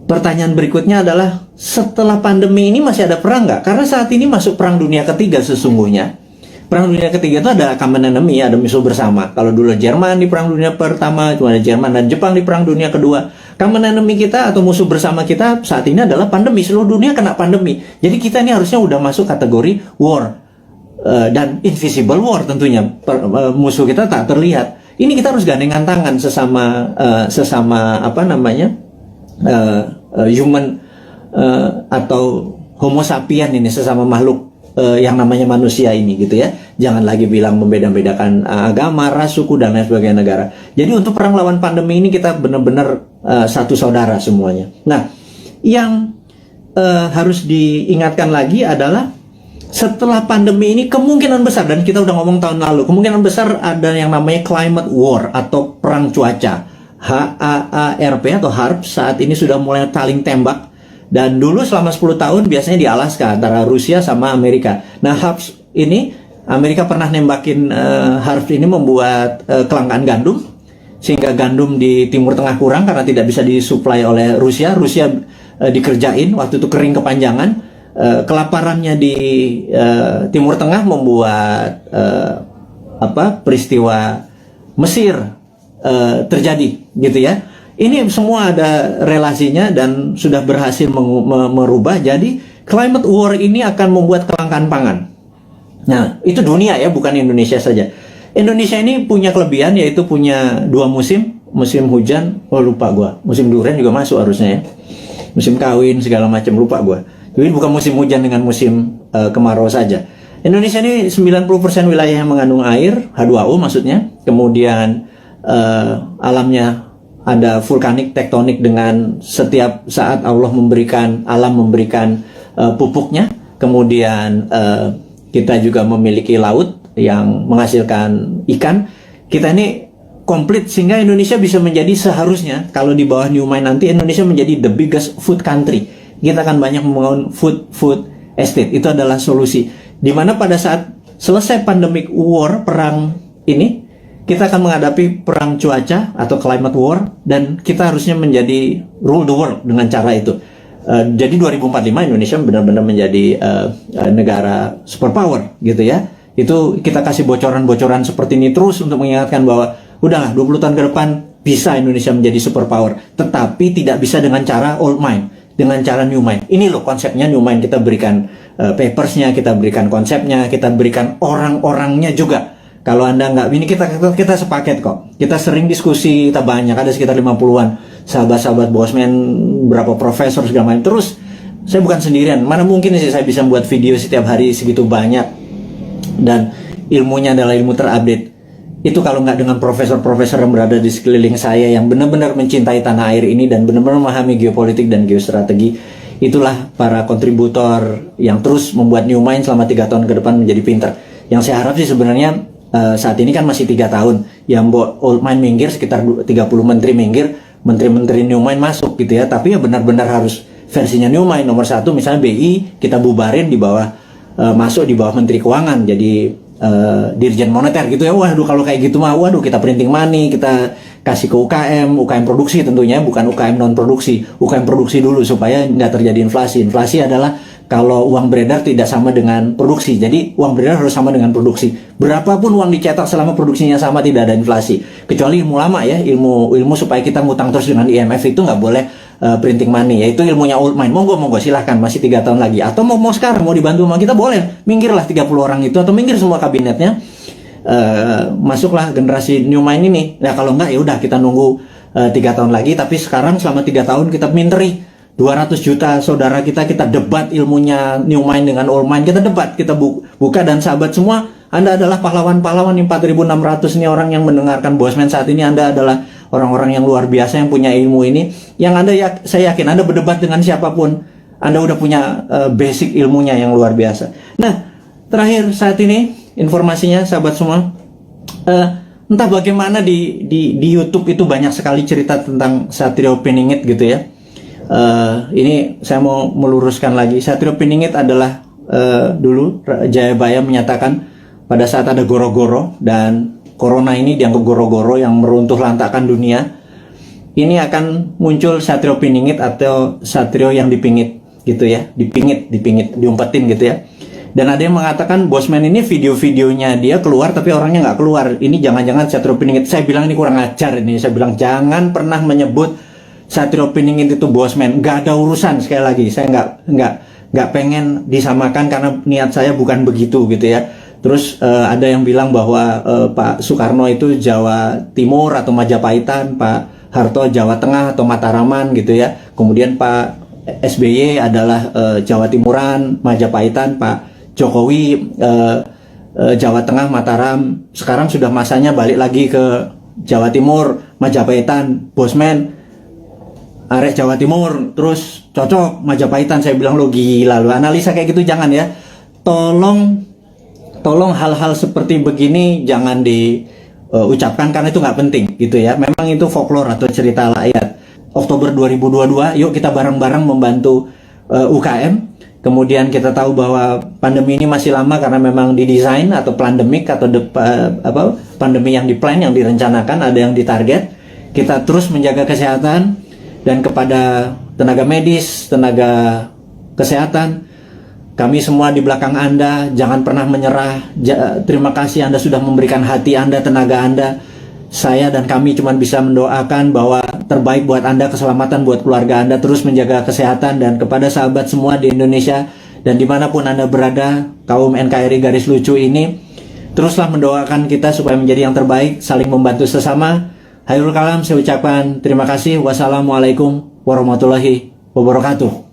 Pertanyaan berikutnya adalah, setelah pandemi ini masih ada perang nggak? Karena saat ini masuk perang dunia ketiga sesungguhnya. Perang dunia ketiga itu ada common enemy, ada musuh bersama. Kalau dulu Jerman di perang dunia pertama, cuma ada Jerman dan Jepang di perang dunia kedua. Common enemy kita atau musuh bersama kita saat ini adalah pandemi. Seluruh dunia kena pandemi. Jadi kita ini harusnya udah masuk kategori war dan invisible war tentunya. Musuh kita tak terlihat. Ini kita harus gandengan tangan sesama apa namanya human atau homo sapien ini, sesama makhluk yang namanya manusia ini, gitu ya. Jangan lagi bilang membeda-bedakan agama, ras, suku, dan lain sebagainya negara. Jadi untuk perang lawan pandemi ini kita benar-benar satu saudara semuanya. Nah, yang harus diingatkan lagi adalah setelah pandemi ini kemungkinan besar, dan kita udah ngomong tahun lalu, kemungkinan besar ada yang namanya climate war atau perang cuaca. HAARP atau HARP saat ini sudah mulai saling tembak. Dan dulu selama 10 tahun biasanya di Alaska antara Rusia sama Amerika. Nah, HARP ini, Amerika pernah nembakin HARP ini membuat kelangkaan gandum, sehingga gandum di Timur Tengah kurang karena tidak bisa disuplai oleh Rusia. Rusia dikerjain, waktu itu kering kepanjangan. Kelaparannya di Timur Tengah membuat peristiwa Mesir terjadi, gitu ya. Ini semua ada relasinya dan sudah berhasil merubah. Jadi climate war ini akan membuat kelangkaan pangan. Nah, itu dunia ya, bukan Indonesia saja. Indonesia ini punya kelebihan, yaitu punya 2 musim. Musim hujan, lupa gua. Musim durian juga masuk harusnya ya. Musim kawin segala macam, lupa gua. Jadi bukan musim hujan dengan musim kemarau saja. Indonesia ini 90% wilayah yang mengandung air, H2O maksudnya. Kemudian alamnya ada vulkanik, tektonik, dengan setiap saat alam memberikan pupuknya. Kemudian kita juga memiliki laut yang menghasilkan ikan. Kita ini komplit sehingga Indonesia bisa menjadi, seharusnya kalau di bawah New Mind nanti, Indonesia menjadi the biggest food country. Kita akan banyak membangun food estate. Itu adalah solusi. Dimana pada saat selesai pandemic war, perang ini, kita akan menghadapi perang cuaca atau climate war, dan kita harusnya menjadi rule the world dengan cara itu. Jadi 2045 Indonesia benar-benar menjadi negara superpower gitu ya. Itu kita kasih bocoran-bocoran seperti ini terus untuk mengingatkan bahwa udahlah 20 tahun ke depan bisa Indonesia menjadi superpower, tetapi tidak bisa dengan cara old mind, dengan cara new mind. Ini loh konsepnya new mind. Kita berikan papersnya, kita berikan konsepnya, kita berikan orang-orangnya juga. Kalau Anda nggak, ini kita sepaket kok. Kita sering diskusi, kita banyak, ada sekitar 50-an sahabat-sahabat Bosman, berapa profesor segala macam. Terus saya bukan sendirian. Mana mungkin sih saya bisa buat video setiap hari segitu banyak, dan ilmunya adalah ilmu terupdate. Itu kalau nggak dengan profesor-profesor yang berada di sekeliling saya yang benar-benar mencintai tanah air ini dan benar-benar memahami geopolitik dan geostrategi. Itulah para kontributor yang terus membuat New Mind selama 3 tahun ke depan menjadi pintar. Yang saya harap sih sebenarnya saat ini kan masih 3 tahun, yang old mind minggir, sekitar 30 menteri minggir, menteri-menteri New Mind masuk gitu ya. Tapi ya benar-benar harus versinya New Mind. Nomor 1 misalnya BI kita bubarin di bawah, masuk di bawah Menteri Keuangan, jadi Dirjen Moneter gitu ya. Waduh, kalau kayak gitu mah, waduh, kita printing money, kita kasih ke UKM produksi tentunya, bukan UKM non produksi, UKM produksi dulu supaya nggak terjadi inflasi. Inflasi adalah kalau uang beredar tidak sama dengan produksi, jadi uang beredar harus sama dengan produksi. Berapapun uang dicetak selama produksinya sama, tidak ada inflasi. Kecuali ilmu lama ya, ilmu supaya kita ngutang terus dengan IMF, itu nggak boleh printing money, yaitu ilmunya old mind. Monggo silahkan, masih 3 tahun lagi. Atau mau sekarang mau dibantu sama kita, boleh, minggirlah 30 orang itu, atau minggir semua kabinetnya, masuklah generasi New Mind ini. Nah kalau enggak, ya udah kita nunggu 3 tahun lagi. Tapi sekarang selama 3 tahun kita minteri 200 juta saudara kita debat ilmunya New Mind dengan old mind, kita debat, kita buka. Dan sahabat semua, Anda adalah pahlawan-pahlawan 4.600 ini orang yang mendengarkan Bosman saat ini. Anda adalah orang-orang yang luar biasa yang punya ilmu ini, yang saya yakin Anda berdebat dengan siapapun, Anda udah punya basic ilmunya yang luar biasa. Nah, terakhir saat ini informasinya sahabat semua, entah bagaimana di YouTube itu banyak sekali cerita tentang Satrio Piningit gitu ya. Ini saya mau meluruskan lagi. Satrio Piningit adalah dulu Jayabaya menyatakan pada saat ada goro-goro, dan corona ini dianggap goro-goro yang meruntuh lantakan dunia, ini akan muncul Satrio Piningit atau Satrio yang dipingit gitu ya, dipingit, diumpetin gitu ya. Dan ada yang mengatakan Bosman ini video-videonya dia keluar tapi orangnya nggak keluar. Ini jangan-jangan Satrio Piningit. Saya bilang ini kurang ajar ini. Saya bilang jangan pernah menyebut Satrio Piningit itu Bosman. Nggak ada urusan, sekali lagi. Saya nggak pengen disamakan karena niat saya bukan begitu gitu ya. Terus ada yang bilang bahwa Pak Soekarno itu Jawa Timur atau Majapahitan, Pak Harto Jawa Tengah atau Mataraman gitu ya. Kemudian Pak SBY adalah Jawa Timuran, Majapahitan, Pak Jokowi Jawa Tengah, Mataram. Sekarang sudah masanya balik lagi ke Jawa Timur, Majapahitan, Bosman arek Jawa Timur, terus cocok Majapahitan. Saya bilang lo gila, lo analisa kayak gitu jangan ya. Tolong hal-hal seperti begini jangan diucapkan karena itu nggak penting gitu ya. Memang itu folklore atau cerita rakyat. Oktober 2022, yuk kita bareng-bareng membantu UKM. Kemudian kita tahu bahwa pandemi ini masih lama karena memang didesain atau pandemik atau pandemi yang diplan, yang direncanakan, ada yang ditarget. Kita terus menjaga kesehatan, dan kepada tenaga medis, tenaga kesehatan, kami semua di belakang Anda, jangan pernah menyerah. Terima kasih Anda sudah memberikan hati Anda, tenaga Anda. Saya dan kami cuma bisa mendoakan bahwa terbaik buat Anda, keselamatan buat keluarga Anda, terus menjaga kesehatan. Dan kepada sahabat semua di Indonesia dan dimanapun Anda berada, kaum NKRI Garis Lucu ini, teruslah mendoakan kita supaya menjadi yang terbaik, saling membantu sesama. Khairul kalam, saya ucapkan terima kasih. Wassalamualaikum warahmatullahi wabarakatuh.